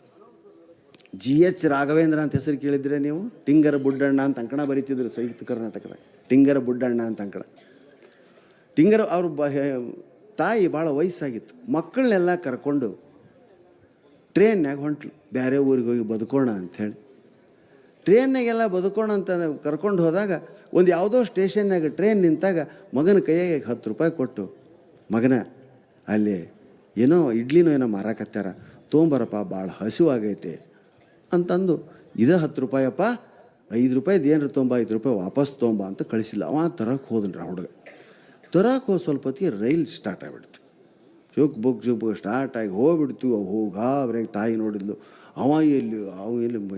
S1: GH ರಾಘವೇಂದ್ರ ಅಂತ ಹೆಸರು ಕೇಳಿದ್ರೆ ನೀವು? ಟಿಂಗರ ಬುಡ್ಡಣ್ಣ ಅಂತ ಅಂಕಣ ಬರೀತಿದ್ರು ಸಂಯುಕ್ತ ಕರ್ನಾಟಕದಾಗ. ಟಿಂಗರ ಬುಡ್ಡಣ್ಣ ಅಂತ ಅಂಕಣ. ಟಿಂಗರ ಅವ್ರ ತಾಯಿ ಭಾಳ ವಯಸ್ಸಾಗಿತ್ತು. ಮಕ್ಕಳನ್ನೆಲ್ಲ ಕರ್ಕೊಂಡು ಟ್ರೈನ್ಯಾಗ ಹೊಂಟ್ಲು. ಬೇರೆ ಊರಿಗೆ ಹೋಗಿ ಬದುಕೋಣ ಅಂಥೇಳಿ ಟ್ರೈನ್ನಾಗೆಲ್ಲ ಬದುಕೋಣ ಅಂತ ಕರ್ಕೊಂಡು ಹೋದಾಗ ಒಂದು ಯಾವುದೋ ಸ್ಟೇಷನ್ನಾಗ ಟ್ರೈನ್ ನಿಂತಾಗ ಮಗನ ಕೈಯಾಗೆ 10 ರೂಪಾಯಿ ಕೊಟ್ಟು, ಮಗನ ಅಲ್ಲಿ ಏನೋ ಇಡ್ಲಿನೋ ಏನೋ ಮಾರಾಕತ್ತಾರ, ತೊಗೊಂಬರಪ್ಪ, ಭಾಳ ಹಸಿವಾಗೈತೆ ಅಂತಂದು, ಇದೇ 10 ರೂಪಾಯಪ್ಪ, 5 ರೂಪಾಯಿದು ಏನ್ರ ತೊಂಬ, 5 ರೂಪಾಯಿ ವಾಪಸ್ ತೊಂಬ ಅಂತ ಕಳಿಸಿಲ್ಲ. ಅವ ತರಕ್ಕೆ ಹೋದನ್ರಿ. ಹುಡುಗ ತರಕ್ಕೆ ಹೋಗಿ ಸ್ವಲ್ಪ ಹೊತ್ತಿಗೆ ರೈಲ್ ಸ್ಟಾರ್ಟ್ ಆಗಿಬಿಡ್ತು. ಜುಕ್ ಬುಕ್ ಸ್ಟಾರ್ಟ್ ಆಗಿ ಹೋಗ್ಬಿಡ್ತು. ಹೋಗಾಬ್ರಾಗ ತಾಯಿ ನೋಡಿದ್ಲು. ಅವ ಎಲ್ಲಿ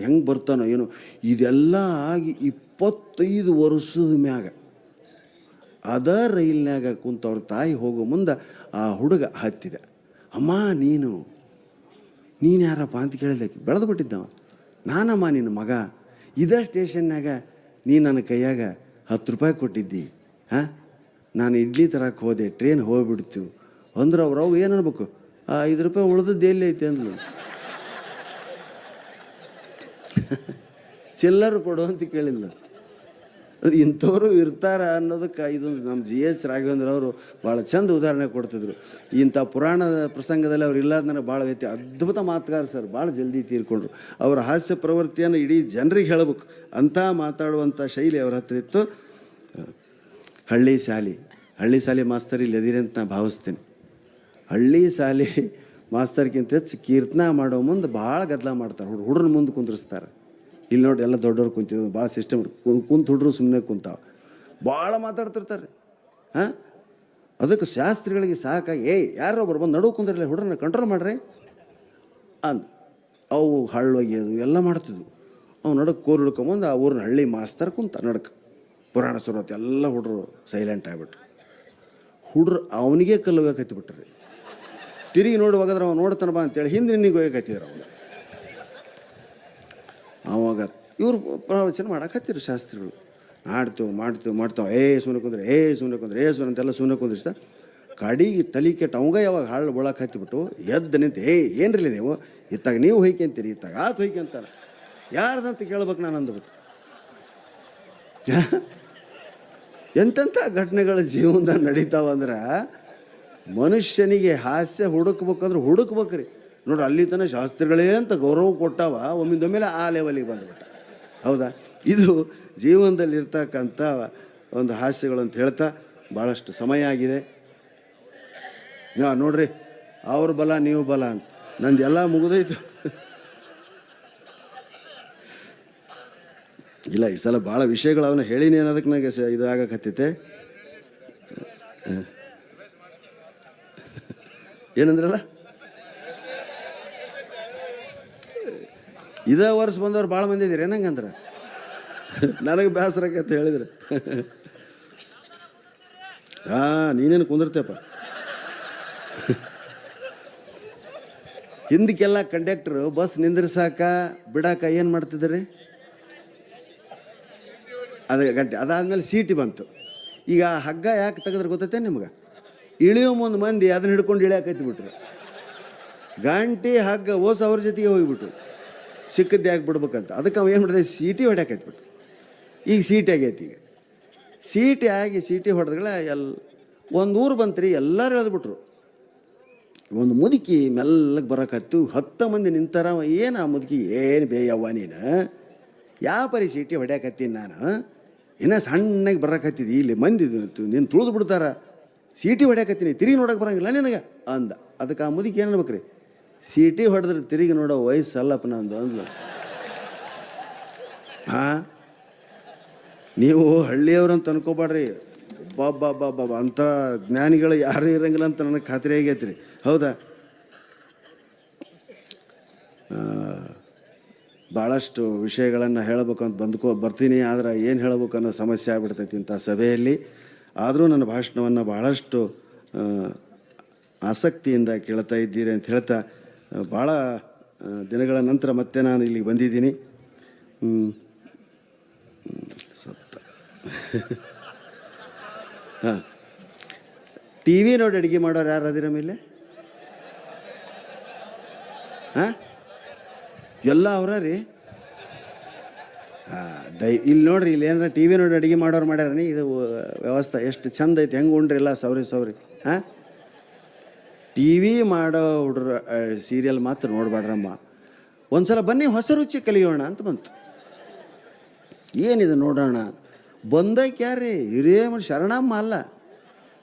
S1: ಹೆಂಗೆ ಬರ್ತಾನೋ ಏನೋ. ಇದೆಲ್ಲ ಆಗಿ 25 ವರ್ಷದ ಮ್ಯಾಗ ಅದ ರೈಲ್ನಾಗ ಕುಂತವ್ರ ತಾಯಿ ಹೋಗೋ ಮುಂದೆ ಆ ಹುಡುಗ ಹತ್ತಿದ. ಅಮ್ಮ ನೀನು ಯಾರಪ್ಪ ಅಂತ ಕೇಳಿದಕ್ಕೆ ಬೆಳೆದು ಬಿಟ್ಟಿದ್ದವ. ನಾನಮ್ಮ ನಿನ್ನ ಮಗ, ಇದೇ ಸ್ಟೇಷನ್ನಾಗ ನೀನು ನನ್ನ ಕೈಯಾಗ 10 ರೂಪಾಯಿ ಕೊಟ್ಟಿದ್ದಿ. ಹಾಂ, ನಾನು ಇಡ್ಲಿ ತರಕ್ಕೆ ಹೋದೆ, ಟ್ರೈನ್ ಹೋಗ್ಬಿಡ್ತು ಅಂದ್ರೆ ಅವು ಏನು ಅನ್ಬೇಕು, 5 ರೂಪಾಯಿ ಉಳ್ದದ್ದು ಎಲ್ಲಿ ಐತೆ ಅಂದ್ಲು. ಚಿಲ್ಲರು ಕೊಡು ಅಂತ ಕೇಳಿಲ್ಲ. ಇಂಥವ್ರು ಇರ್ತಾರ ಅನ್ನೋದಕ್ಕೆ ಇದೊಂದು ನಮ್ಮ GH ರಾಘವೇಂದ್ರ ಅವರು ಭಾಳ ಚಂದ ಉದಾಹರಣೆ ಕೊಡ್ತಿದ್ರು. ಇಂಥ ಪುರಾಣದ ಪ್ರಸಂಗದಲ್ಲಿ ಅವ್ರು ಇಲ್ಲಾದ ನನಗೆ ಭಾಳ ಅದ್ಭುತ ಮಾತುಗಾರ ಸರ್. ಭಾಳ ಜಲ್ದಿ ತೀರ್ಕೊಂಡ್ರು. ಅವರ ಹಾಸ್ಯ ಪ್ರವೃತ್ತಿಯನ್ನು ಇಡೀ ಜನರಿಗೆ ಹೇಳ್ಬೇಕು ಅಂಥ ಮಾತಾಡುವಂಥ ಶೈಲಿ ಅವ್ರ ಹತ್ರ ಇತ್ತು. ಹಳ್ಳಿ ಶಾಲೆ ಮಾಸ್ತರ್ ಇಲ್ಲಿ ಎದಿರಿ ಅಂತ ನಾ ಭಾವಿಸ್ತೀನಿ. ಹಳ್ಳಿ ಶಾಲೆ ಮಾಸ್ತರ್ಗಿಂತ ಹೆಚ್ಚು ಕೀರ್ತನ ಮಾಡೋ ಮುಂದೆ ಭಾಳ ಗದ್ದಲ ಮಾಡ್ತಾರೆ. ಹುಡ್ರನ್ನ ಮುಂದೆ ಕುಂದ್ರಿಸ್ತಾರೆ. ಇಲ್ಲಿ ನೋಡಿ ಎಲ್ಲ ದೊಡ್ಡವ್ರು ಕುಂತಿದ್ರು, ಭಾಳ ಸಿಸ್ಟಮ್ ಕುಂತು ಹುಡ್ರು ಸುಮ್ಮನೆ ಕುಂತಾವ, ಭಾಳ ಮಾತಾಡ್ತಿರ್ತಾರೆ. ಹಾಂ, ಅದಕ್ಕೆ ಶಾಸ್ತ್ರಿಗಳಿಗೆ ಸಾಕಾಗಿ ಯಾರೊಬ್ಬರು ಬಂದು ನಡುವು ಕುಂದ್ರಲ್ಲ, ಹುಡ್ರನ್ನ ಕಂಟ್ರೋಲ್ ಮಾಡ್ರಿ ಅಂದು ಅವು ಹಳ್ಳೊಗೆಯೋದು ಎಲ್ಲ ಮಾಡ್ತಿದ್ವು. ಅವು ನಡಕ್ಕೆ ಕೋರು ಹಿಡ್ಕೊಂಬಂದು ಆ ಊರಿನ ಹಳ್ಳಿ ಮಾಸ್ತರ್ ಕುಂತ ನಡಕ್ಕೆ ಪುರಾಣ ಸುರತ್ ಎಲ್ಲ ಹುಡ್ರು ಸೈಲೆಂಟ್ ಆಗಿಬಿಟ್ರು. ಹುಡ್ರು ಅವನಿಗೆ ಕಲ್ಲುಗ ಕತ್ತಿಬಿಟ್ರಿ. ತಿರುಗಿ ನೋಡುವಾಗಾದ್ರೆ ಅವ ನೋಡ್ತಾನ ಬಾ ಅಂತೇಳಿ ಹಿಂದೆ ನಿನ್ನಿಗೆ ಹೋಗಕತ್ತಿದ್ರು ಅವನು. ಆವಾಗ ಇವರು ಪ್ರವಚನ ಮಾಡಕ್ಕೆ ಹತ್ತಿರು ಶಾಸ್ತ್ರಿಗಳು. ಮಾಡ್ತಾವೆ ಸುಮ್ಮನೆ ಕುಂದ್ರೆ ಅಂತೆಲ್ಲ ಸುಮ್ಮನೆ ಕುಂದ್ರಿಸ್ತ ಕಡಿಗೆ ತಲೆ ಕೆಟ್ಟ ಅವಂಗ ಯಾವಾಗ ಹಾಳು ಒಳಕ್ಕೆ ಹತ್ತಿಬಿಟ್ಟು ಎದ್ದು ನಿಂತು ಏನ್ರಿಲ್ಲ ನೀವು ಇತ್ತಾಗ ನೀವು ಹೊಯ್ಕೊಂತೀರಿ, ಇತ್ತಾಗ ಆತ ಹೊಯ್ಕೊಂತಾನೆ, ಯಾರ್ದಂತ ಕೇಳ್ಬೇಕು ನಾನು ಅಂದ್ಬಿಟ್ಟು. ಎಂತೆಂಥ ಘಟನೆಗಳ ಜೀವನದಾಗ ನಡೀತಾವಂದ್ರೆ ಮನುಷ್ಯನಿಗೆ ಹಾಸ್ಯ ಹುಡುಕ್ಬೇಕ್ರಿ. ನೋಡ್ರಿ, ಅಲ್ಲಿ ತನಕ ಶಾಸ್ತ್ರಿಗಳೇ ಅಂತ ಗೌರವ ಕೊಟ್ಟಾವ, ಒಮ್ಮಿಂದೊಮ್ಮೆಲೆ ಆ ಲೆವೆಲಿಗೆ ಬಂದ್ಬಿಟ್ಟ. ಹೌದಾ? ಇದು ಜೀವನದಲ್ಲಿ ಇರ್ತಕ್ಕಂಥ ಒಂದು ಹಾಸ್ಯಗಳು ಅಂತ ಹೇಳ್ತಾ ಭಾಳಷ್ಟು ಸಮಯ ಆಗಿದೆ. ನೋಡ್ರಿ, ಅವ್ರ ಬಲ ನೀವು ಬಲ ಅಂತ ನಂದೆಲ್ಲ ಮುಗಿದೋಯ್ತು. ಇಲ್ಲ, ಈ ಸಲ ಭಾಳ ವಿಷಯಗಳು ಅವನ್ನ ಹೇಳಿನಿ ಅನ್ನೋದಕ್ಕೆ ನನಗೆ ಇದಾಗಕತ್ತೈತೆ. ಏನಂದ್ರಲ್ಲ, ಇದೇ ವರ್ಷ ಬಂದವ್ರು ಭಾಳ ಮಂದಿ ಇದ್ದೀರಿ ಏನಂಗಂದ್ರೆ ನನಗೆ ಬೇಸರಕ್ಕಂತ ಹೇಳಿದ್ರೆ ನೀನೇನು ಕುಂದಿರ್ತೇಪ್ಪ. ಹಿಂದಕ್ಕೆಲ್ಲ ಕಂಡಕ್ಟ್ರು ಬಸ್ ನಿಂದ್ರಿಸಾಕ ಬಿಡಾಕ ಏನು ಮಾಡ್ತಿದ್ರಿ? ಗಂಟೆ ಅದಾದ್ಮೇಲೆ ಸೀಟಿ ಬಂತು. ಈಗ ಹಗ್ಗ ಯಾಕೆ ತೆಗೆದ್ರೆ ಗೊತ್ತೈತೆ ನಿಮ್ಗೆ? ಇಳಿಯೋ ಮುಂದೆ ಮಂದಿ ಅದನ್ನ ಹಿಡ್ಕೊಂಡು ಇಳಿಯಾಕೈತಿ ಬಿಟ್ರು. ಗಂಟೆ ಹಗ್ಗ ಓಸ ಅವ್ರ ಜೊತೆಗೆ ಹೋಗಿಬಿಟ್ರು, ಸಿಕ್ಕದ್ದು ಯಾಕೆ ಬಿಡ್ಬೇಕಂತ. ಅದಕ್ಕೆ ಅವ ಏನು ಮಾಡಿದೆ, ಸೀಟಿ ಹೊಡ್ಯಾಕೈತ್ಬಿಟ್ಟು. ಈಗ ಸೀಟಿ ಆಗೈತಿ. ಈಗ ಸೀಟಿ ಹೊಡೆದ್ಗಳ ಒಂದು ಊರು ಬಂತ್ರಿ, ಎಲ್ಲರೂ ಎಳೆದ್ಬಿಟ್ರು. ಒಂದು ಮುದುಕಿ ಮೆಲ್ಲಗೆ ಬರೋಕತ್ತು, 10 ಮಂದಿ ನಿಂತಾರ. ಏನು ಆ ಮುದುಕಿ, ಏನು ಬೇಯವ್ವ ನೀನು, ಯಾವ ಪರಿ ಸೀಟಿ ಹೊಡ್ಯಾಕತ್ತೀನಿ ನಾನು, ಇನ್ನೂ ಸಣ್ಣಗೆ ಬರೋಕತ್ತಿದ್ದಿ, ಇಲ್ಲಿ ಮಂದಿ ನೀನು ತುಳಿದು ಬಿಡ್ತಾರ, ಸೀಟಿ ಹೊಡ್ಯಾಕತ್ತೀನಿ, ತಿರುಗಿ ನೋಡೋಕೆ ಬರೋಂಗಿಲ್ಲ ನಿನಗೆ ಅಂದ. ಅದಕ್ಕೆ ಆ ಮುದುಕಿ ಏನು ಅನ್ಬೇಕ್ರಿ, ಸೀಟಿ ಹೊಡೆದ್ರೆ ತಿರುಗಿ ನೋಡೋ ವಯಸ್ಸಲ್ಲಪ್ಪ ನಂದು ಅಂದ್ಲು. ಹಾಂ, ನೀವು ಹಳ್ಳಿಯವ್ರಂತ ಅನ್ಕೋಬೇಡ್ರಿ, ಬಾಬಾ ಅಂಥ ಜ್ಞಾನಿಗಳು ಯಾರೂ ಇರಂಗಿಲ್ಲ ಅಂತ ನನಗೆ ಖಾತ್ರಿ ಆಗೈತ್ರಿ. ಹೌದಾ? ಭಾಳಷ್ಟು ವಿಷಯಗಳನ್ನು ಹೇಳಬೇಕು ಅಂತ ಬರ್ತೀನಿ. ಆದ್ರೆ ಏನು ಹೇಳಬೇಕು ಅನ್ನೋ ಸಮಸ್ಯೆ ಆಗ್ಬಿಡ್ತೈತಿ ಇಂಥ ಸಭೆಯಲ್ಲಿ. ಆದರೂ ನನ್ನ ಭಾಷಣವನ್ನು ಭಾಳಷ್ಟು ಆಸಕ್ತಿಯಿಂದ ಕೇಳ್ತಾ ಇದ್ದೀರಿ ಅಂತ ಹೇಳ್ತಾ, ಭಾಳ ದಿನಗಳ ನಂತರ ಮತ್ತೆ ನಾನು ಇಲ್ಲಿಗೆ ಬಂದಿದ್ದೀನಿ. ಹಾಂ, ಟಿ ವಿ ನೋಡಿ ಅಡುಗೆ ಮಾಡೋರು ಯಾರು ಅದಿರ ಮೇಲೆ? ಹಾಂ, ಎಲ್ಲ ಅವರ ರೀ. ಇಲ್ಲಿ ನೋಡ್ರಿ, ಇಲ್ಲಿ ಏನಾರ ಟಿ ವಿ ನೋಡಿ ಅಡುಗೆ ಮಾಡೋರು ಮಾಡ್ಯಾರ. ಇದು ವ್ಯವಸ್ಥೆ ಎಷ್ಟು ಚಂದ ಐತಿ, ಹೆಂಗೆ ಉಂಡ್ರಿ ಎಲ್ಲ ಸೌರಿ. ಹಾಂ, ಟಿ ವಿ ಮಾಡೋ ಹುಡ್ರ ಸೀರಿಯಲ್ ಮಾತ್ರ ನೋಡ್ಬೇಡ್ರಮ್ಮ. ಒಂದು ಸಲ ಬನ್ನಿ ಹೊಸ ರುಚಿ ಕಲಿಯೋಣ ಅಂತ ಬಂತು. ಏನಿದೆ ನೋಡೋಣ. ಬಂದೈಕೆ ಯಾರ್ರಿ? ಹಿರಿಯ ಶರಣಮ್ಮ ಅಲ್ಲ,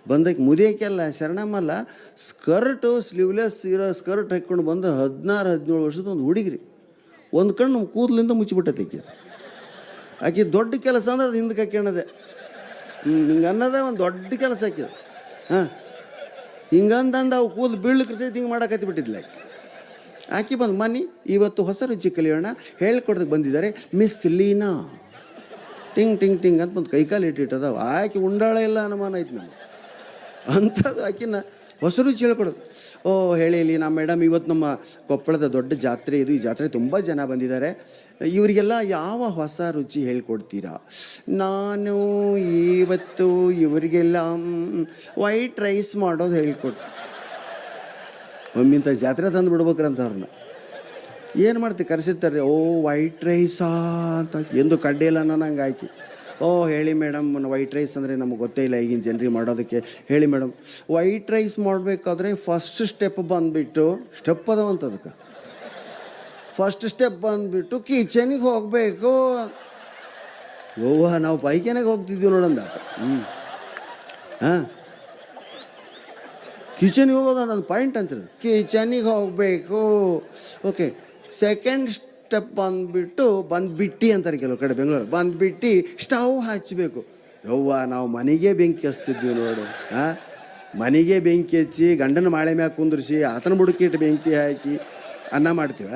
S1: ಬಂದೈಕೆ ಮುದಿಯಕ್ಕೆ ಅಲ್ಲ, ಶರಣಮ್ಮ ಅಲ್ಲ. ಸ್ಕರ್ಟು ಸ್ಲೀವ್ಲೆಸ್ ಇರೋ ಸ್ಕರ್ಟ್ ಹಾಕ್ಕೊಂಡು ಬಂದು 16-17 ವರ್ಷದ ಒಂದು ಹುಡುಗಿರಿ. ಒಂದು ಕಣ್ಣು ಕೂದಲಿಂದ ಮುಚ್ಚಿಬಿಟ್ಟೈತಿ ಆಕೆ ದೊಡ್ಡ ಕೆಲಸ ಅಂದ್ರೆ ಅದು ಹಿಂದಕ್ಕೆ ಹಾಕ್ಯಣದೆ. ಹಿಂಗೆ ಅನ್ನೋದೇ ಒಂದು ದೊಡ್ಡ ಕೆಲಸ ಹಾಕಿದ. ಹಾಂ, ಹಿಂಗಂದಂದು ಅವು ಕೂದಲು ಬೀಳ್ಲಿಕ್ಕೆ ಸಹಿತ ಹಿಂಗೆ ಮಾಡಕತ್ತಿ ಬಿಟ್ಟಿದ್ಲ ಆಕೆ ಬಂದು ಮನಿ ಇವತ್ತು ಹೊಸ ರುಚಿ ಕಲಿಯೋಣ ಹೇಳ್ಕೊಡ್ದಕ್ಕೆ ಬಂದಿದ್ದಾರೆ ಮಿಸ್ ಲೀನಾ. ಟಿಂಗ್ ಟಿಂಗ್ ಟಿಂಗ್ ಅಂತ ಒಂದು ಕೈಕಾಲು ಇಟ್ಟಿಟ್ಟದ. ಆಕೆ ಉಂಡಾಳ ಇಲ್ಲ ಅನುಮಾನ ಐತೆ ನಮಗೆ ಅಂಥದ್ದು. ಆಕಿನ ಹೊಸ ರುಚಿ ಹೇಳ್ಕೊಡೋದು. ಓ ಹೇಳಿ ಲೀನಾ ಮೇಡಮ್, ಇವತ್ತು ನಮ್ಮ ಕೊಪ್ಪಳದ ದೊಡ್ಡ ಜಾತ್ರೆ ಇದು. ಈ ಜಾತ್ರೆ ತುಂಬ ಜನ ಬಂದಿದ್ದಾರೆ. ಇವರಿಗೆಲ್ಲ ಯಾವ ಹೊಸ ರುಚಿ ಹೇಳ್ಕೊಡ್ತೀರಾ? ನಾನು ಇವತ್ತು ಇವರಿಗೆಲ್ಲ ವೈಟ್ ರೈಸ್ ಮಾಡೋದು ಹೇಳ್ಕೊಡ್ತೀನಿ. ಒಮ್ಮಿಂತ ಜಾತ್ರೆ ತಂದು ಬಿಡ್ಬೇಕ್ರಂತ ಅವ್ರನ್ನ. ಏನು ಮಾಡ್ತೀವಿ, ಕರೆಸಿರ್ತಾರೆ. ಓ ವೈಟ್ ರೈಸಾ ಅಂತ ಎಂದು ಕಡ್ಡೆ ಇಲ್ಲ ನಂಗೆ ಆಯ್ತು. ಓ ಹೇಳಿ ಮೇಡಮ್, ವೈಟ್ ರೈಸ್ ಅಂದರೆ ನಮಗೆ ಗೊತ್ತೇ ಇಲ್ಲ ಈಗಿನ ಜನರಿಗೆ ಮಾಡೋದಕ್ಕೆ. ಹೇಳಿ ಮೇಡಮ್, ವೈಟ್ ರೈಸ್ ಮಾಡಬೇಕಾದ್ರೆ ಫಸ್ಟ್ ಸ್ಟೆಪ್ ಬಂದುಬಿಟ್ಟು ಸ್ಟೆಪ್ ಅದಾವಂತ ಅದಕ್ಕೆ. ಫಸ್ಟ್ ಸ್ಟೆಪ್ ಬಂದುಬಿಟ್ಟು ಕಿಚನಿಗೆ ಹೋಗಬೇಕು. ಓಹ, ನಾವು ಪೈಖಾನೆಗೆ ಹೋಗ್ತಿದ್ವಿ ನೋಡಂದ. ಹಾಂ, ಕಿಚನಿಗೆ ಹೋಗೋದು ನನ್ನ ಪಾಯಿಂಟ್ ಅಂತಿರೋದು. ಕಿಚನಿಗೆ ಹೋಗಬೇಕು. ಓಕೆ, ಸೆಕೆಂಡ್ ಸ್ಟೆಪ್ ಬಂದುಬಿಟ್ಟು ಅಂತಾರೆ ಕೆಲವು ಕಡೆ ಬೆಂಗಳೂರು. ಬಂದುಬಿಟ್ಟು ಸ್ಟವ್ ಹಚ್ಚಬೇಕು. ಯವ್ವ, ನಾವು ಮನೆಗೆ ಬೆಂಕಿ ಹಚ್ತಿದ್ವಿ ನೋಡು. ಹಾಂ, ಮನೆಗೆ ಬೆಂಕಿ ಹಚ್ಚಿ ಗಂಡನ ಮಾಳೆ ಮ್ಯಾಗ ಕುಂದ್ರಿಸಿ ಆತನ ಬುಡಕಿಟ್ಟು ಬೆಂಕಿ ಹಾಕಿ ಅನ್ನ ಮಾಡ್ತೀವ.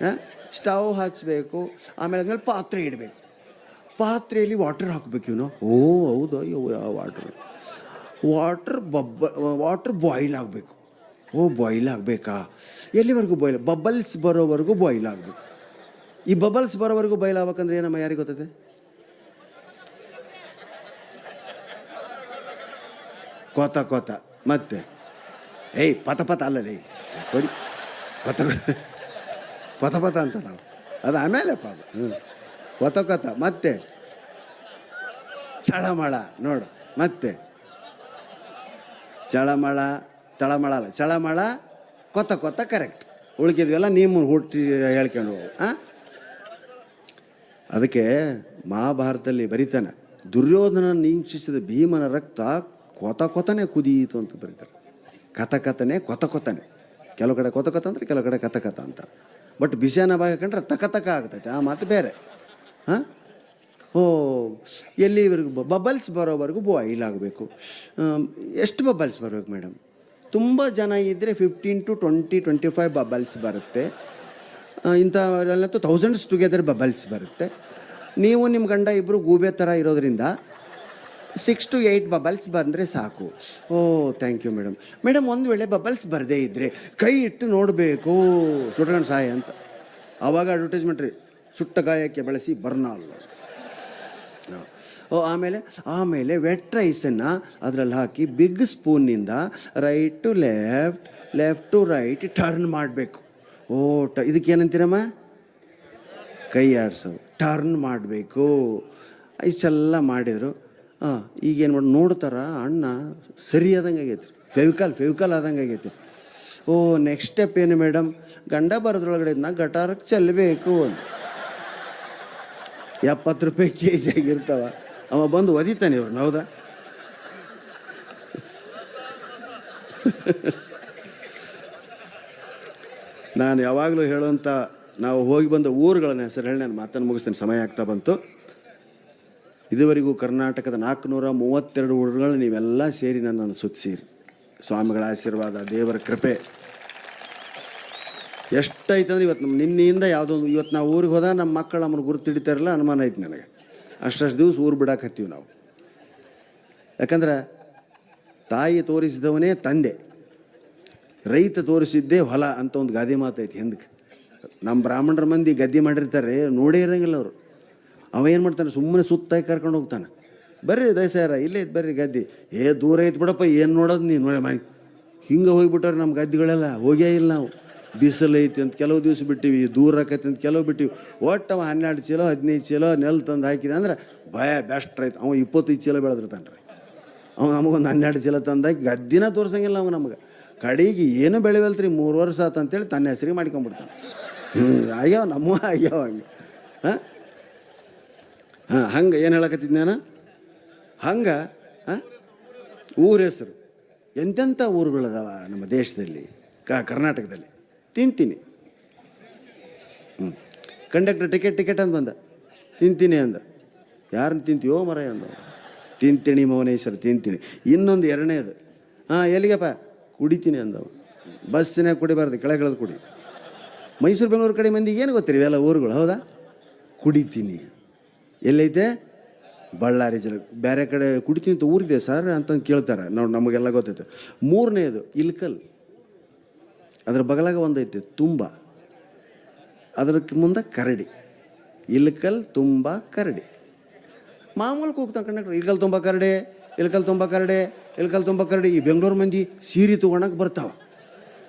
S1: ಹಾಂ, ಸ್ಟವ್ ಹಚ್ಚಬೇಕು. ಆಮೇಲೆ ಪಾತ್ರೆ ಇಡಬೇಕು. ಪಾತ್ರೆಯಲ್ಲಿ ವಾಟರ್ ಹಾಕ್ಬೇಕು ಇವನು. ಓ ಹೌದಾ, ಯಾವ ವಾಟರ್ ಬಾಯ್ಲ್ ಆಗಬೇಕು. ಓ ಬಾಯ್ಲ್ ಆಗಬೇಕಾ? ಎಲ್ಲಿವರೆಗೂ ಬಾಯ್ಲ್? ಬಬಲ್ಸ್ ಬರೋವರೆಗೂ ಬಾಯ್ಲ್ ಆಗಬೇಕು. ಈ ಬಬಲ್ಸ್ ಬರೋವರೆಗೂ ಬಾಯ್ಲ್ ಆಗ್ಬೇಕಂದ್ರೆ ಏನಮ್ಮ, ಯಾರಿಗೆ ಗೊತ್ತದೆ? ಕೊತ ಮತ್ತೆ ಏಯ್ ಪತ ಅಲ್ಲಲೇ ಕೊಡಿ, ಪತ ಅಂತ ನಾವು ಅದು ಆಮೇಲೆ ಅದು ಕೊತ ಮತ್ತೆ ಚಳಮಳ ನೋಡು. ಮತ್ತೆ ಚಳಮಳ ಕೊತ ಕರೆಕ್ಟ್. ಉಳ್ಕಿದ್ವೆಲ್ಲ ನೀವು ಹುಟ್ಟಿ ಹೇಳ್ಕೊಂಡು ಹೋಗು. ಹಾಂ, ಅದಕ್ಕೆ ಮಹಾಭಾರತದಲ್ಲಿ ಬರೀತಾನೆ, ದುರ್ಯೋಧನ ನೀಕ್ಷಿಸಿದ ಭೀಮನ ರಕ್ತ ಕೊತನೆ ಕುದೀತು ಅಂತ ಬರೀತಾರೆ. ಕಥನೆ ಕೊತನೆ. ಕೆಲವು ಕಡೆ ಕೊತ ಅಂದ್ರೆ ಕೆಲವು ಕಡೆ ಕಥ ಅಂತ. ಬಟ್ ಬಿಸಿಯನ್ನ ಭಾಗ ಕಂಡ್ರೆ ತಕ ಆಗ್ತೈತೆ. ಆ ಮಾತು ಬೇರೆ. ಹಾಂ, ಓ ಎಲ್ಲಿವರೆಗೂ? ಬಬಲ್ಸ್ ಬರೋವರೆಗೂ ಬಾಯ್ಲ್ ಆಗಬೇಕು. ಎಷ್ಟು ಬಬಲ್ಸ್ ಬರಬೇಕು ಮೇಡಮ್? ತುಂಬ ಜನ ಇದ್ದರೆ 15 to 20, 25 ಬಬಲ್ಸ್ ಬರುತ್ತೆ. ಇಂಥವರೆಲ್ಲಂತೂ ಥೌಸಂಡ್ಸ್ ಟುಗೆದರ್ ಬಬಲ್ಸ್ ಬರುತ್ತೆ. ನೀವು ನಿಮ್ಮ ಗಂಡ ಇಬ್ಬರು ಗೂಬೆ ಥರ ಇರೋದ್ರಿಂದ 6 to 8 ಬಬಲ್ಸ್ ಬಂದರೆ ಸಾಕು. ಓ ಥ್ಯಾಂಕ್ ಯು ಮೇಡಮ್. ಒಂದು ವೇಳೆ ಬಬಲ್ಸ್ ಬರದೇ ಇದ್ದರೆ ಕೈ ಇಟ್ಟು ನೋಡಬೇಕು, ಸುಟ್ಕೊಂಡು ಸಾಯ ಅಂತ. ಆವಾಗ ಅಡ್ವರ್ಟೈಸ್ಮೆಂಟ್ ರೀ, ಸುಟ್ಟ ಗಾಯಕ್ಕೆ ಬಳಸಿ ಬರ್ನಾಲ್. ಓ ಆಮೇಲೆ ವೆಟ್ ರೈಸನ್ನು ಅದರಲ್ಲಿ ಹಾಕಿ ಬಿಗ್ ಸ್ಪೂನಿಂದ right to left to right turn ಮಾಡಬೇಕು. ಓ ಇದಕ್ಕೇನಂತೀರಮ್ಮ? ಕೈ ಆಡಿಸೋದು, ಟರ್ನ್ ಮಾಡಬೇಕು. ಇಷ್ಟೆಲ್ಲ ಮಾಡಿದರು. ಈಗೇನು ಮಾಡಿ ನೋಡ್ತಾರ, ಅಣ್ಣ ಸರಿ ಆದಂಗೆ ಆಗೈತಿ, ಫೆವಿಕಾಲ್ ಆದಂಗೆ ಆಗೈತಿ. ಓ ನೆಕ್ಸ್ಟ್ ಸ್ಟೆಪ್ ಏನು ಮೇಡಮ್? ಗಂಡ ಬರೋದ್ರೊಳಗಡೆ ಗಟಾರಕ್ಕೆ ಚೆಲ್ಲಬೇಕು. 70 ರೂಪಾಯಿ kg ಆಗಿರ್ತಾವ. ಅವ ಬಂದು ಒದಿತಾನೆ ಇವ್ರನ್ನ. ಹೌದಾ? ನಾನು ಯಾವಾಗಲೂ ಹೇಳುವಂಥ, ನಾವು ಹೋಗಿ ಬಂದ ಊರುಗಳನ್ನ ಹೆಸರು ಹೇಳಿ ನಾನು ಮಾತನ್ನು ಮುಗಿಸ್ತೇನೆ, ಸಮಯ ಆಗ್ತಾ ಬಂತು. ಇದುವರೆಗೂ ಕರ್ನಾಟಕದ 432 ಊರುಗಳು ನೀವೆಲ್ಲ ಸೇರಿ ನನ್ನನ್ನು ಸುತ್ತಿಸಿರಿ. ಸ್ವಾಮಿಗಳ ಆಶೀರ್ವಾದ, ದೇವರ ಕೃಪೆ ಎಷ್ಟೈತಂದ್ರೆ ಇವತ್ತು ನಿನ್ನೆಯಿಂದ ಯಾವುದೋ ಇವತ್ತು ನಾವು ಊರಿಗೆ ಹೋದಾಗ ನಮ್ಮ ಮಕ್ಕಳು ನಮ್ಮನ್ನು ಗುರುತು ಹಿಡಿತಾರಲ್ಲ ಅನುಮಾನ ಐತೆ ನನಗೆ. ಅಷ್ಟು ದಿವಸ ಊರು ಬಿಡಾಕತ್ತೀವಿ ನಾವು. ಯಾಕಂದ್ರೆ ತಾಯಿ ತೋರಿಸಿದವನೇ ತಂದೆ, ರೈತ ತೋರಿಸಿದ್ದೇ ಹೊಲ ಅಂತ ಒಂದು ಗಾದೆ ಮಾತೈತಿ ಹಿಂದಕ್ಕೆ. ನಮ್ಮ ಬ್ರಾಹ್ಮಣರ ಮಂದಿ ಗದ್ದೆ ಮಾಡಿರ್ತಾರೆ, ನೋಡೇ ಇರೋಂಗಿಲ್ಲ ಅವರು. ಅವ ಏನು ಮಾಡ್ತಾನೆ, ಸುಮ್ಮನೆ ಸುತ್ತಾಗಿ ಕರ್ಕೊಂಡು ಹೋಗ್ತಾನೆ. ಬರ್ರಿ ದಯಸಾರ ಇಲ್ಲೇ ಐತೆ ಬರ್ರಿ ಗದ್ದೆ. ದೂರ ಐತೆ ಬಿಡಪ್ಪ, ಏನು ನೋಡೋದು ನೀನು ನೋಡಿ ಮಾಡಿ ಹಿಂಗೆ ಹೋಗ್ಬಿಟ್ಟವ್ರಿ ನಮ್ಮ ಗದ್ದೆಗಳೆಲ್ಲ. ಹೋಗೇ ಇಲ್ಲ ನಾವು. ಬಿಸಿಲು ಐತಿ ಅಂತ ಕೆಲವು ದಿವಸ ಬಿಟ್ಟಿವಿ, ದೂರ ಆಕೈತಿ ಅಂತ ಕೆಲವು ಬಿಟ್ಟಿವಿ. ಒಟ್ಟು ಅವ 12 ಚೀಲ 15 ಚೀಲ ನೆಲ್ ತಂದು ಹಾಕಿದೆ ಅಂದ್ರೆ ಬೆಸ್ಟ್ ರೈತ. ಅವ 25 ಚೀಲ ಬೆಳೆದಿರ್ತಾನೆ ರೀ. ಅವ ನಮಗೊಂದು 12 ಚೀಲ ತಂದು ಹಾಕಿ ಗದ್ದಿನ ತೋರ್ಸಂಗಿಲ್ಲ ಅವ ನಮ್ಗೆ. ಕಡೆಗೆ ಏನು ಬೆಳಿವಲ್ತ್ರಿ 3 ವರ್ಷ ಆತು ಅಂತೇಳಿ ತನ್ನ ಹೆಸರಿಗೆ ಮಾಡ್ಕೊಂಬಿಡ್ತಾನೆ. ಆಗ್ಯಾವ ನಮ್ಮ ಆಗ್ಯಾವ ಹಂಗೆ. ಹಂಗೆ ಏನು ಹೇಳಕತ್ತಿದ್ ನಾನು, ಹಂಗೆ ಊರ ಹೆಸರು ಎಂತೆಂಥ ಊರುಗಳದಾವ ನಮ್ಮ ದೇಶದಲ್ಲಿ, ಕರ್ನಾಟಕದಲ್ಲಿ. ತಿಂತೀನಿ ಕಂಡಕ್ಟರ್ ಟಿಕೆಟ್ ಅಂತ ಬಂದ, ತಿಂತೀನಿ ಅಂದ. ಯಾರನ್ನ ತಿಂತೀವೋ ಮರ ಅಂದ. ತಿಂತೀನಿ ಮೌನೇಶ್ವರ ತಿಂತೀನಿ. ಇನ್ನೊಂದು ಎರಡನೇದು, ಎಲ್ಲಿಗಪ್ಪ ಕುಡಿತೀನಿ ಅಂದವ. ಬಸ್ಸಿನಾಗ ಕುಡಿಬಾರ್ದು, ಕೆಳಗಿಳದು ಕುಡಿ. ಮೈಸೂರು ಬೆಂಗಳೂರು ಕಡೆ ಮಂದಿಗೆ ಏನು ಗೊತ್ತಿರಿ ಇವೆಲ್ಲ ಊರುಗಳು, ಹೌದಾ? ಕುಡಿತೀನಿ ಎಲ್ಲೈತೆ? ಬಳ್ಳಾರಿ ಜಿಲ್ಲೆ. ಬೇರೆ ಕಡೆ ಕುಡಿತೀನಿ ಅಂತ ಊರಿದೆ ಸರ್ ಅಂತಂದು ಕೇಳ್ತಾರೆ. ನೋಡಿ ನಮಗೆಲ್ಲ ಗೊತ್ತೈತೆ. ಮೂರನೇದು ಇಲ್ಕಲ್, ಅದ್ರ ಬಗಲಾಗ ಒಂದೈತೆ ತುಂಬ, ಅದಕ್ಕೆ ಮುಂದೆ ಕರಡಿ. ಇಲ್ಕಲ್ ತುಂಬ ಕರಡಿ. ಮಾಮೂಲಕ್ಕೆ ಹೋಗ್ತಾನೆ ಕಂಡಕ್ಟರ್, ಇಲ್ಕಲ್ ತುಂಬ ಕರಡಿ, ಇಲ್ಕಲ್ ತುಂಬ ಕರಡಿ, ಇಲ್ಕಲ್ ತುಂಬ ಕರಡಿ. ಈ ಬೆಂಗಳೂರು ಮಂದಿ ಸೀರೆ ತೊಗೊಳಕ್ಕೆ ಬರ್ತಾವ.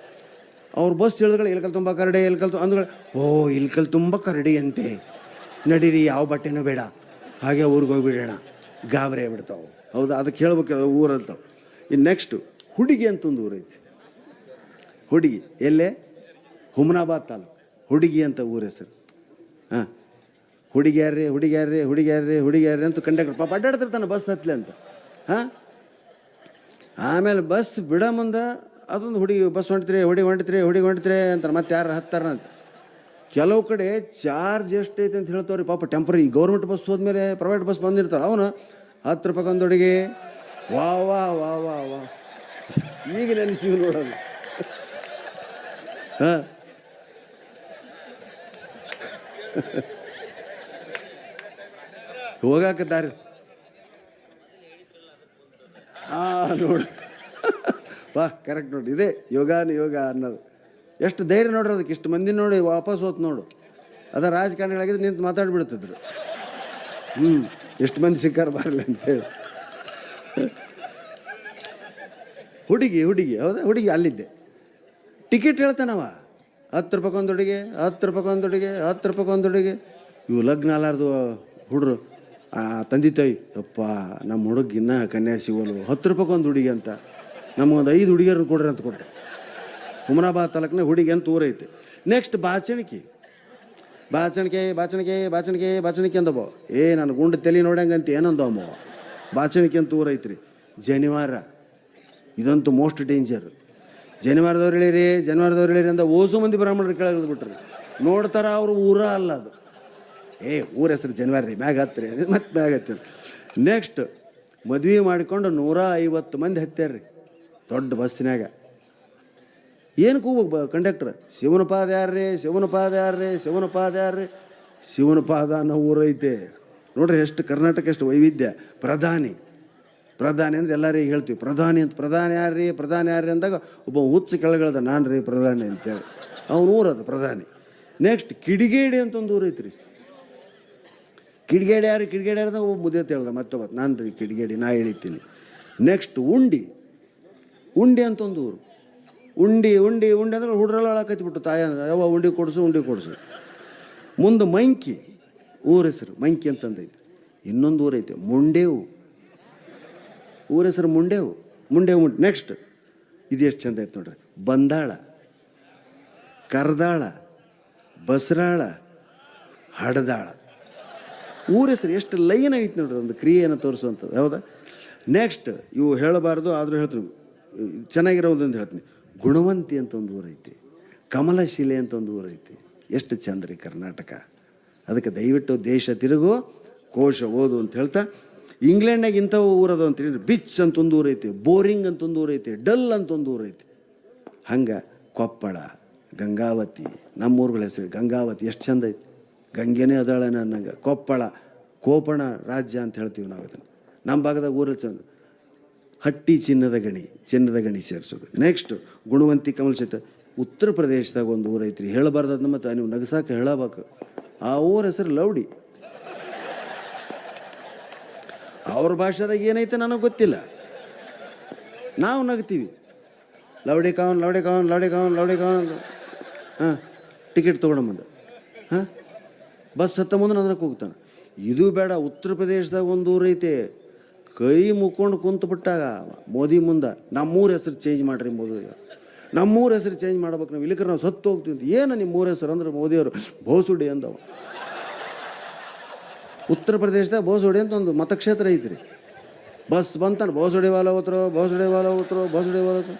S1: ಅವ್ರ ಬಸ್ ಹೇಳಿದ್ರೆ ಇಲ್ಕಲ್ ತುಂಬ ಕರಡಿ, ಅಂದ್ಗಳು ಇಲ್ಕಲ್ ತುಂಬ ಕರಡಿ ಅಂತೆ, ನಡೀರಿ ಯಾವ ಬಟ್ಟೆನೂ ಬೇಡ, ಹಾಗೆ ಊರಿಗೆ ಹೋಗಿಬಿಡೋಣ. ಗಾಬರಿ ಆಗ್ಬಿಡ್ತಾವೆ. ಹೌದಾ? ಅದಕ್ಕೆ ಹೇಳ್ಬೇಕು ಊರಂತಾವೆ. ಇನ್ನು ನೆಕ್ಸ್ಟು ಹುಡುಗಿ ಅಂತ ಒಂದು ಊರೈತಿ. ಹುಡುಗಿ ಎಲ್ಲೇ? ಹುಮನಾಬಾದ್ ತಾಲೂಕು. ಹುಡುಗಿ ಅಂತ ಊರ ಹೆಸರು. ಹುಡುಗಿಯಾರ್ರಿ ಹುಡುಗಿಯಾರ್ರಿ ಹುಡುಗಿಯಾರ್ರಿ ಹುಡುಗಿಯಾರ್ರಿ ಅಂತ ಕಂಡಕ್ಟರ್ ಪಾಪ ಅಡ್ಡಾಡ್ತಿರ್ತಾನೆ ಬಸ್ ಹತ್ತಲೆ ಅಂತ. ಆಮೇಲೆ ಬಸ್ ಬಿಡ ಮುಂದೆ ಅದೊಂದು ಹುಡುಗಿ ಬಸ್ ಹೊಂಟಿತ್ರಿ ಅಂತಾರೆ. ಮತ್ತೆ ಯಾರು ಹತ್ತಾರ ಅಂತ. ಕೆಲವು ಕಡೆ ಚಾರ್ಜ್ ಎಷ್ಟೈತೆ ಅಂತ ಹೇಳ್ತಾವ್ರಿ ಪಾಪ. ಟೆಂಪ್ರರಿ ಗೌರ್ಮೆಂಟ್ ಬಸ್ ಹೋದ್ಮೇಲೆ ಪ್ರೈವೇಟ್ ಬಸ್ ಬಂದಿರ್ತಾರೆ. ಅವನು 10 ರೂಪಾಯಿ ಒಂದು ಹುಡುಗಿ. ವಾ ವಾ ವಾ ವಾ ವಾ ಈಗ ನೆನೆಸಿವಿ ನೋಡೋದು. ಹೋಗಾಕ ದಾರಿ ನೋಡು. ವಾ ಕರೆಕ್ಟ್ ನೋಡಿ. ಇದೇ ಯೋಗ ಅನ್ನೋದು. ಎಷ್ಟು ಧೈರ್ಯ ನೋಡ್ರಿ ಅದಕ್ಕೆ. ಇಷ್ಟು ಮಂದಿ ನೋಡಿ ವಾಪಸ್ ಹೋತ್ ನೋಡು. ಅದ ರಾಜಕಾರಣಿಗಳಾಗಿದ್ದು ನಿಂತು ಮಾತಾಡ್ಬಿಡ್ತಿದ್ರು. ಎಷ್ಟು ಮಂದಿ ಸಿಕ್ಕಾರ ಬರಲಿ ಅಂತೇಳಿ. ಹುಡುಗಿ ಹೌದಾ? ಹುಡುಗಿ ಅಲ್ಲಿದ್ದೆ. ಟಿಕೆಟ್ ಹೇಳ್ತಾನವ 10 ರೂಪಾಯಿ ಒಂದು ಹುಡುಗಿ, 10 ರೂಪಾಯಿ ಒಂದು ಹುಡುಗಿ, 10 ರೂಪಾಯಿ ಒಂದು ಹುಡುಗಿ. ಇವು ಲಗ್ನ ಅಲ್ಲಾರ್ದು ಹುಡ್ರು ತಂದೆ ತಾಯಿ, ಅಪ್ಪ ನಮ್ಮ ಹುಡುಗ ಇನ್ನೂ ಕನ್ಯಾ ಸಿಗೋಲು, 10 ರೂಪಾಯಿ ಒಂದು ಹುಡುಗಿ ಅಂತ ನಮಗೊಂದು 5 ಹುಡುಗಿಯರನ್ನು ಕೊಡ್ರಿ ಅಂತ ಕೊಟ್ಟರೆ. ಹುಮನಾಬಾದ್ ತಾಲೂಕಿನ ಹುಡುಗಿ ಅಂತ ಊರೈತೆ. ನೆಕ್ಸ್ಟ್ ಬಾಚಣಿಕೆ ಅಂದವ. ನಾನು ಗುಂಡು ತಲೆ ನೋಡಂಗಂತ ಏನಂದವ. ಬಾಚಣಿಕೆ ಅಂತ ಊರೈತ್ರಿ. ಜನಿವಾರ ಇದಂತೂ ಮೋಸ್ಟ್ ಡೇಂಜರ್. ಜನಿವಾರದವ್ರು ಹೇಳಿರಿ ಅಂತ ಓಸು ಮಂದಿ ಬ್ರಾಹ್ಮಣರು ಕೆಳಗೆ ಬಿಟ್ರಿ. ನೋಡ್ತಾರ ಅವರು ಊರ ಅಲ್ಲ ಅದು. ಊರ ಹೆಸರು ಜನಿವಾರ ರೀ, ಮ್ಯಾಗ ಹತ್ರಿ ಮತ್ತೆ ಮ್ಯಾಗ ಹತ್ತಿರಿ. ನೆಕ್ಸ್ಟ್ ಮದುವೆ ಮಾಡಿಕೊಂಡು 150 ಮಂದಿ ಹತ್ಯಾರ್ರಿ ದೊಡ್ಡ ಬಸ್ಸಿನಾಗ. ಏನು ಕೂಗ್ಬೇಕು ಕಂಡಕ್ಟರ್? ಶಿವನಪಾದ ಯಾರ್ರಿ, ಶಿವನಪಾದ ಯಾರ್ರಿ. ಶಿವನಪಾದ ಅನ್ನೋ ಊರೈತೆ ನೋಡ್ರಿ. ಎಷ್ಟು ಕರ್ನಾಟಕ ಎಷ್ಟು ವೈವಿಧ್ಯ. ಪ್ರಧಾನಿ ಅಂದ್ರೆ ಎಲ್ಲರಿಗೆ ಹೇಳ್ತೀವಿ ಪ್ರಧಾನಿ ಅಂತ. ಪ್ರಧಾನಿ ಯಾರ್ರಿ ಅಂದಾಗ ಒಬ್ಬ ಹುಚ್ಚು ಕೆಳಗಳ್ದ ನಾನು ರೀ ಪ್ರಧಾನಿ ಅಂತೇಳಿ. ಅವನು ಊರದು ಪ್ರಧಾನಿ. ನೆಕ್ಸ್ಟ್ ಕಿಡಿಗೇಡಿ ಅಂತ ಒಂದು ಊರೈತ್ರಿ. ಕಿಡಿಗೇಡಿ ಯಾರ್ದಾಗ ಒಬ್ಬ ಮುದ್ದೆ ಹೇಳ್ದ ಮತ್ತೊಬ್ಬ ನಾನು ರೀ ಕಿಡಿಗೇಡಿ, ನಾ ಹೇಳಿತೀನಿ. ನೆಕ್ಸ್ಟ್ ಉಂಡಿ ಅಂತ ಒಂದು ಊರು. ಉಂಡಿ ಅಂದ್ರೆ ಹುಡ್ರೆಲ್ಲ ಅಳಕತ್ಬಿಟ್ಟು ತಾಯ ಯಾವ ಉಂಡಿ ಕೊಡಿಸು. ಮುಂದೆ ಮಂಕಿ ಊರ ಹೆಸರು ಮಂಕಿ ಅಂತಂದೈತಿ. ಇನ್ನೊಂದು ಊರೈತೆ ಮುಂಡೇವು, ಊರ ಹೆಸರು ಮುಂಡೇವು. ನೆಕ್ಸ್ಟ್ ಇದು ಎಷ್ಟು ಚಂದ ಐತೆ ನೋಡ್ರಿ. ಬಂದಾಳ, ಕರ್ದಾಳ, ಬಸರಾಳ, ಹಡದಾಳ. ಊರ ಹೆಸರು ಎಷ್ಟು ಲೈನ್ ಆಗೈತೆ ನೋಡ್ರಿ, ಒಂದು ಕ್ರಿಯೆಯನ್ನು ತೋರಿಸುವಂಥದ್ದು. ಹೌದಾ? ನೆಕ್ಸ್ಟ್ ಇವು ಹೇಳಬಾರ್ದು ಆದರೂ ಹೇಳ್ತೀನಿ, ಚೆನ್ನಾಗಿರೋದಂತ ಹೇಳ್ತೀನಿ. ಗುಣವಂತಿ ಅಂತ ಒಂದು ಊರೈತಿ. ಕಮಲಶಿಲೆ ಅಂತ ಒಂದು ಊರೈತಿ. ಎಷ್ಟು ಚಂದ ರೀ ಕರ್ನಾಟಕ. ಅದಕ್ಕೆ ದಯವಿಟ್ಟು ದೇಶ ತಿರುಗು, ಕೋಶ ಓದು ಅಂತ ಹೇಳ್ತಾ, ಇಂಗ್ಲೆಂಡ್ನಾಗ ಇಂಥವು ಊರದು ಅಂತೇಳಿ ಬಿಚ್ ಅಂತ ಒಂದು ಊರೈತಿ, ಬೋರಿಂಗ್ ಅಂತ ಒಂದು ಊರೈತಿ, ಡಲ್ ಅಂತ ಒಂದು ಊರೈತಿ. ಹಂಗೆ ಕೊಪ್ಪಳ, ಗಂಗಾವತಿ, ನಮ್ಮೂರುಗಳ ಹೆಸರು ಗಂಗಾವತಿ ಎಷ್ಟು ಚಂದ ಐತಿ. ಗಂಗೆನೇ ಅದಾಳನ ಅನ್ನಂಗೆ. ಕೊಪ್ಪಳ ಕೋಪಣ ರಾಜ್ಯ ಅಂತ ಹೇಳ್ತೀವಿ ನಾವು ಇದನ್ನು. ನಮ್ಮ ಭಾಗದಾಗ ಊರಲ್ಲಿ ಚಂದ. ಹಟ್ಟಿ ಚಿನ್ನದ ಗಣಿ ಸೇರಿಸೋದು. ನೆಕ್ಸ್ಟ್ ಗುಣವಂತಿ ಕಮಲಶಿತ. ಉತ್ತರ ಪ್ರದೇಶದಾಗ ಒಂದು ಊರೈತ್ರಿ, ಹೇಳಬಾರ್ದನ್ನ ಮತ್ತು ನೀವು ನಗಸಾಕ ಹೇಳಬೇಕು. ಆ ಊರ ಹೆಸರು ಲೌಡಿ. ಅವ್ರ ಭಾಷೆದಾಗ ಏನೈತೆ ನನಗೆ ಗೊತ್ತಿಲ್ಲ. ನಾವು ನಗ್ತೀವಿ, ಲವಡಿ ಕಾವನ್ ಲವಡಿ ಕಾವನ್ ಲವಡಿ ಕಾವನ್ ಲವಡಿ ಕಾವನ್. ಹಾಂ, ಟಿಕೆಟ್ ತೊಗೊಳಂಬಂದು ಹಾಂ, ಬಸ್ ಹತ್ತ ಮುಂದೆ ಅದಕ್ಕೆ ಹೋಗ್ತಾನೆ. ಇದು ಬೇಡ, ಉತ್ತರ ಪ್ರದೇಶದಾಗ ಒಂದು ಊರು ಐತೆ, ಕೈ ಮುಕ್ಕೊಂಡು ಕುಂತು ಬಿಟ್ಟಾಗ ಮೋದಿ ಮುಂದೆ ನಮ್ಮೂರ ಹೆಸರು ಚೇಂಜ್ ಮಾಡಿರಿ ಮೋದಿ, ನಮ್ಮೂರ ಹೆಸರು ಚೇಂಜ್ ಮಾಡ್ಬೇಕು ನಾವು, ಇಲ್ಲಿಕ್ರೆ ನಾವು ಸತ್ತು ಹೋಗ್ತೀವಿ ಅಂತ. ಏನು ನಿಮ್ಮೂರ ಹೆಸರು ಅಂದ್ರೆ ಮೋದಿಯವರು ಬೋಸುಡಿ ಅಂದವ. ಉತ್ತರ ಪ್ರದೇಶದಾಗ ಬೋಸುಡಿ ಅಂತ ಒಂದು ಮತಕ್ಷೇತ್ರ ಐತ್ರಿ. ಬಸ್ ಬಂತಾನೆ, ಬೋಸುಡಿ ವಾಲ ಹೋತ್ರು, ಬೋಸುಡಿ ವಾಲ ಹೋತ್ರು, ಬೋಸುಡಿ ವಾಲ ಹೋತ್ರು.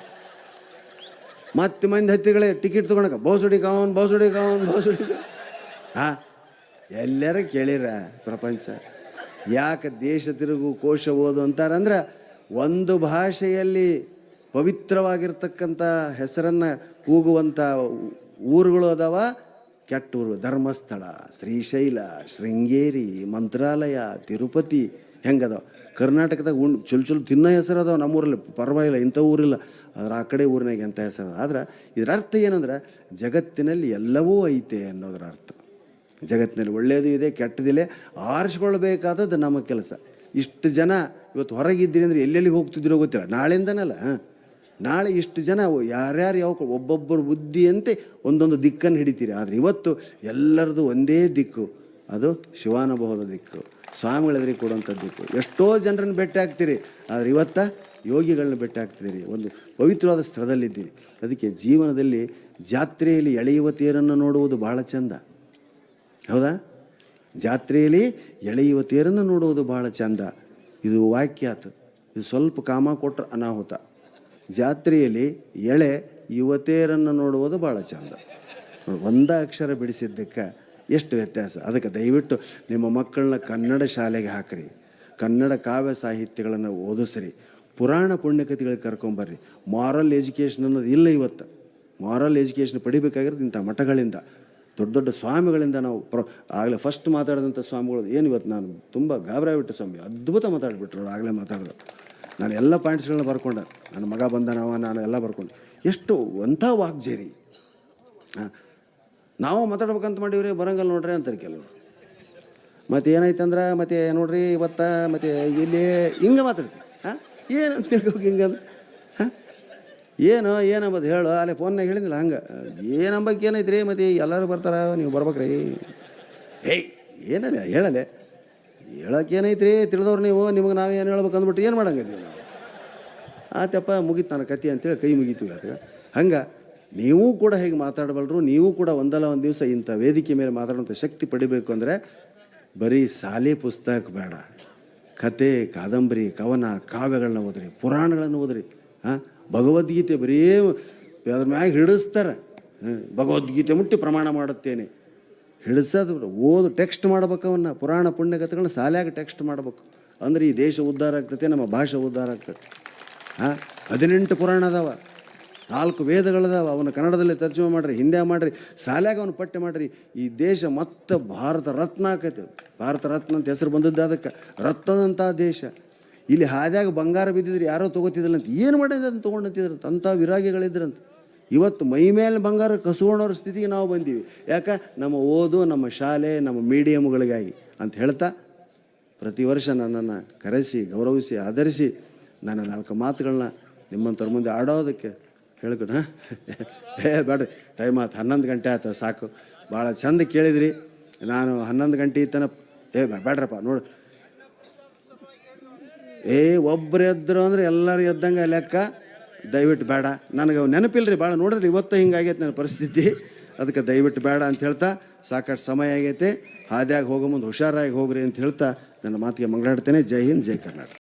S1: ಮತ್ತೆ ಮಂದಿ ಹತ್ತಿಗಳೇ ಟಿಕೆಟ್ ತೊಗೊಳಕ ಬೋಸುಡಿ ಕಾವನ್ ಬೋಸುಡಿ ಕಾವನ್ ಬೋಸುಡಿ. ಹಾಂ, ಎಲ್ಲರ ಕೇಳಿರ ಪ್ರಪಂಚ ಯಾಕೆ ದೇಶ ತಿರುಗು ಕೋಶ ಓದು ಅಂತಾರಂದ್ರೆ, ಒಂದು ಭಾಷೆಯಲ್ಲಿ ಪವಿತ್ರವಾಗಿರ್ತಕ್ಕಂಥ ಹೆಸರನ್ನು ಕೂಗುವಂಥ ಊರುಗಳು ಅದಾವ, ಕೆಟ್ಟ ಊರು. ಧರ್ಮಸ್ಥಳ, ಶ್ರೀಶೈಲ, ಶೃಂಗೇರಿ, ಮಂತ್ರಾಲಯ, ತಿರುಪತಿ ಹೆಂಗದಾವ. ಕರ್ನಾಟಕದಾಗ ಚುಲ್ ತಿನ್ನೋ ಹೆಸರು ಅದಾವ, ನಮ್ಮೂರಲ್ಲಿ ಪರವಾಗಿಲ್ಲ, ಇಂಥ ಊರಿಲ್ಲ. ಆದ್ರೆ ಆ ಕಡೆ ಊರಿನಾಗ ಎಂಥ ಹೆಸರು. ಆದ್ರೆ ಇದರ ಅರ್ಥ ಏನಂದ್ರೆ, ಜಗತ್ತಿನಲ್ಲಿ ಎಲ್ಲವೂ ಐತೆ ಅನ್ನೋದರ ಅರ್ಥ. ಜಗತ್ತಿನಲ್ಲಿ ಒಳ್ಳೆಯದು ಇದೆ, ಕೆಟ್ಟದಿಲ್ಲ, ಆರಿಸ್ಕೊಳ್ಬೇಕಾದದ್ದು ನಮ್ಮ ಕೆಲಸ. ಇಷ್ಟು ಜನ ಇವತ್ತು ಹೊರಗಿದ್ದೀರಿ ಅಂದರೆ ಎಲ್ಲೆಲ್ಲಿಗೆ ಹೋಗ್ತಿದ್ರೋ ಗೊತ್ತಿಲ್ಲ, ನಾಳೆಯಿಂದನಲ್ಲ. ನಾಳೆ ಇಷ್ಟು ಜನ ಯಾರ್ಯಾರು ಯಾವ ಒಬ್ಬೊಬ್ಬರು ಬುದ್ಧಿಯಂತೆ ಒಂದೊಂದು ದಿಕ್ಕನ್ನು ಹಿಡಿತೀರಿ. ಆದರೆ ಇವತ್ತು ಎಲ್ಲರದು ಒಂದೇ ದಿಕ್ಕು, ಅದು ಶಿವಾನುಭವದ ದಿಕ್ಕು, ಸ್ವಾಮಿಗಳೆದುರಿಗೆ ಕೊಡುವಂಥ ದಿಕ್ಕು. ಎಷ್ಟೋ ಜನರನ್ನು ಭೇಟಿ ಆಗ್ತೀರಿ, ಆದರೆ ಇವತ್ತ ಯೋಗಿಗಳನ್ನ ಭೇಟಿ ಆಗ್ತಿದ್ದೀರಿ, ಒಂದು ಪವಿತ್ರವಾದ ಸ್ಥಳದಲ್ಲಿದ್ದೀರಿ. ಅದಕ್ಕೆ ಜೀವನದಲ್ಲಿ ಜಾತ್ರೆಯಲ್ಲಿ ಎಳೆಯುವ ತೇರನ್ನು ನೋಡುವುದು ಭಾಳ ಚಂದ, ಹೌದಾ? ಜಾತ್ರೆಯಲ್ಲಿ ಎಳೆಯುವ ತೇರನ್ನು ನೋಡುವುದು ಭಾಳ ಚಂದ. ಇದು ವಾಕ್ಯಾತ, ಇದು ಸ್ವಲ್ಪ ಕಾಮ ಕೊಟ್ಟರೆ ಅನಾಹುತ. ಜಾತ್ರೆಯಲ್ಲಿ ಎಳೆ ಯುವತಿಯರನ್ನು ನೋಡುವುದು ಭಾಳ ಚಂದ. ಒಂದ ಅಕ್ಷರ ಬಿಡಿಸಿದ್ದಕ್ಕೆ ಎಷ್ಟು ವ್ಯತ್ಯಾಸ. ಅದಕ್ಕೆ ದಯವಿಟ್ಟು ನಿಮ್ಮ ಮಕ್ಕಳನ್ನ ಕನ್ನಡ ಶಾಲೆಗೆ ಹಾಕಿರಿ, ಕನ್ನಡ ಕಾವ್ಯ ಸಾಹಿತ್ಯಗಳನ್ನು ಓದಿಸ್ರಿ, ಪುರಾಣ ಪುಣ್ಯಕಥೆಗಳಿಗೆ ಕರ್ಕೊಂಬರ್ರಿ. ಮಾರಲ್ ಎಜುಕೇಷನ್ ಅನ್ನೋದು ಇಲ್ಲ ಇವತ್ತು. ಮಾರಲ್ ಎಜುಕೇಷನ್ ಪಡಿಬೇಕಾಗಿರೋದು ಇಂಥ ಮಠಗಳಿಂದ, ದೊಡ್ಡ ದೊಡ್ಡ ಸ್ವಾಮಿಗಳಿಂದ. ನಾವು ಆಗಲೇ ಫಸ್ಟ್ ಮಾತಾಡಿದಂಥ ಸ್ವಾಮಿಗಳು ಏನು ಇವತ್ತು ನಾನು ತುಂಬ ಗಾಬರಾಗ್ಬಿಟ್ಟೆ. ಸ್ವಾಮಿ ಅದ್ಭುತ ಮಾತಾಡಿಬಿಟ್ರು, ಆಗಲೇ ಮಾತಾಡಿದ್ರು. ನಾನು ಎಲ್ಲ ಪಾಯಿಂಟ್ಸ್ಗಳನ್ನ ಬರ್ಕೊಂಡೆ, ನನ್ನ ಮಗ ಬಂದನವ, ನಾನು ಎಲ್ಲ ಬರ್ಕೊಂಡು. ಎಷ್ಟು ಅಂಥ ವಾಗ್ಜೇರಿ. ನಾವು ಮಾತಾಡ್ಬೇಕಂತ ಮಾಡೀವ್ರಿ, ಬರಂಗಲ್ಲ ನೋಡ್ರಿ ಅಂತಾರೆ ಕೆಲವರು. ಮತ್ತು ಏನಾಯ್ತಂದ್ರೆ ಮತ್ತೆ ನೋಡ್ರಿ ಇವತ್ತು ಮತ್ತೆ ಇಲ್ಲಿ ಹಿಂಗೆ ಮಾತಾಡ್ತೀವಿ. ಹಾಂ, ಏನಂತ ತಿಳ್ಕೊಬೇಕು ಹಿಂಗಂದ್ರೆ? ಹಾಂ, ಏನಂಬದು ಹೇಳು, ಅಲ್ಲೇ ಫೋನ್ನಾಗ ಹೇಳಿದಿಲ್ಲ ಹಂಗೆ. ಏನಂಬಕ್ಕೆ ಏನೈತ್ರಿ, ಮತ್ತು ಎಲ್ಲರೂ ಬರ್ತಾರೆ, ನೀವು ಬರ್ಬೇಕ್ರಿ. ಏಯ್ ಏನಲ್ಲ ಹೇಳಲೆ, ಹೇಳಕ್ಕೆ ಏನೈತ್ರಿ, ತಿಳಿದವ್ರು ನೀವು, ನಿಮಗೆ ನಾವೇನು ಹೇಳ್ಬೇಕು ಅಂದ್ಬಿಟ್ಟು ಏನು ಮಾಡಂಗಿದ್ದೀವಿ ನಾವು. ಆತಪ್ಪ ಮುಗೀತು ನನ್ನ ಕತೆ ಅಂತೇಳಿ ಕೈ ಮುಗಿತೀವಿ. ಅದಕ್ಕೆ ಹಂಗೆ ನೀವು ಕೂಡ ಹೇಗೆ ಮಾತಾಡಬಲ್ಲರು, ನೀವು ಕೂಡ ಒಂದಲ್ಲ ಒಂದು ದಿವಸ ಇಂಥ ವೇದಿಕೆ ಮೇಲೆ ಮಾತಾಡೋಂಥ ಶಕ್ತಿ ಪಡಿಬೇಕು ಅಂದರೆ ಬರೀ ಶಾಲೆ ಪುಸ್ತಕ ಬೇಡ, ಕತೆ, ಕಾದಂಬರಿ, ಕವನ, ಕಾವ್ಯಗಳನ್ನ ಓದ್ರಿ, ಪುರಾಣಗಳನ್ನು ಓದ್ರಿ. ಹಾಂ, ಭಗವದ್ಗೀತೆ ಬರೀ ಅದ್ರ ಮ್ಯಾಗ ಹಿಡಿಸ್ತಾರೆ. ಭಗವದ್ಗೀತೆ ಮುಟ್ಟಿ ಪ್ರಮಾಣ ಮಾಡುತ್ತೇನೆ, ಹಿಡಿಸೋದು ಓದು, ಟೆಕ್ಸ್ಟ್ ಮಾಡ್ಬೇಕು ಅವನ್ನ. ಪುರಾಣ ಪುಣ್ಯಕಥೆಗಳನ್ನ ಶಾಲ್ಯಾಗ ಟೆಕ್ಸ್ಟ್ ಮಾಡ್ಬೇಕು. ಅಂದ್ರೆ ಈ ದೇಶ ಉದ್ಧಾರ ಆಗ್ತೈತೆ, ನಮ್ಮ ಭಾಷೆ ಉದ್ಧಾರ ಆಗ್ತೈತೆ. ಹಾಂ, 18 ಪುರಾಣ ಅದಾವ, 4 ವೇದಗಳದಾವ. ಅವನ್ನ ಕನ್ನಡದಲ್ಲಿ ತರ್ಜುಮೆ ಮಾಡಿರಿ, ಹಿಂದೆ ಮಾಡಿರಿ, ಶಾಲ್ಯಾಗ ಅವನು ಪಠ್ಯ ಮಾಡಿರಿ. ಈ ದೇಶ ಮತ್ತೆ ಭಾರತ ರತ್ನ ಆಕೈತೆ. ಭಾರತ ರತ್ನ ಅಂತ ಹೆಸರು ಬಂದದ್ದು ಅದಕ್ಕೆ, ರತ್ನದಂಥ ದೇಶ. ಇಲ್ಲಿ ಹಾದ್ಯಾಗ ಬಂಗಾರ ಬಿದ್ದಿದ್ರೆ ಯಾರೋ ತೊಗೋತಿದ್ದಿಲ್ಲ ಅಂತ, ಏನು ಮಾಡಿದ್ರೆ ಅಂತ ತೊಗೊಂಡಂತಿದ್ರಂತ, ಅಂಥ ವಿರಾಗಿಗಳಿದ್ರಂತ. ಇವತ್ತು ಮೈ ಮೇಲೆ ಬಂಗಾರ ಕಸ್ಕೊಂಡವ್ರ ಸ್ಥಿತಿಗೆ ನಾವು ಬಂದೀವಿ. ಯಾಕೆ? ನಮ್ಮ ಓದು, ನಮ್ಮ ಶಾಲೆ, ನಮ್ಮ ಮೀಡಿಯಮ್ಗಳಿಗಾಗಿ ಅಂತ ಹೇಳ್ತಾ, ಪ್ರತಿ ವರ್ಷ ನನ್ನನ್ನು ಕರೆಸಿ, ಗೌರವಿಸಿ, ಆಧರಿಸಿ ನನ್ನ 4 ಮಾತುಗಳನ್ನ ನಿಮ್ಮಂಥವ್ರ ಮುಂದೆ ಆಡೋದಕ್ಕೆ ಹೇಳ್ಕೊಣ. ಬೇಡ್ರಿ, ಟೈಮ್ ಆಯ್ತು, 11 ಗಂಟೆ ಆಯ್ತು, ಸಾಕು. ಭಾಳ ಚಂದ ಕೇಳಿದ್ರಿ. ನಾನು 11 ಗಂಟೆ ತನ ಬೇಡ್ರಪ್ಪ ನೋಡು. ಒಬ್ಬರು ಎದ್ರು ಅಂದ್ರೆ ಎಲ್ಲರೂ ಎದ್ದಂಗೆ ಲೆಕ್ಕ. ದಯವಿಟ್ಟು ಬೇಡ, ನನಗೆ ನೆನಪಿಲ್ರಿ ಭಾಳ. ನೋಡಿದ್ರೆ ಇವತ್ತು ಹಿಂಗಾಗೈತೆ ನನ್ನ ಪರಿಸ್ಥಿತಿ. ಅದಕ್ಕೆ ದಯವಿಟ್ಟು ಬೇಡ ಅಂತ ಹೇಳ್ತಾ, ಸಾಕಷ್ಟು ಸಮಯ ಆಗೈತೆ, ಹಾದ್ಯಾಗ ಹೋಗೋ ಮುಂದೆ ಹುಷಾರಾಗಿ ಹೋಗ್ರಿ ಅಂತ ಹೇಳ್ತಾ ನನ್ನ ಮಾತಿಗೆ ಮಂಗಳಾಡ್ತೇನೆ. ಜೈ ಹಿಂದ್, ಜೈ ಕರ್ನಾಟಕ.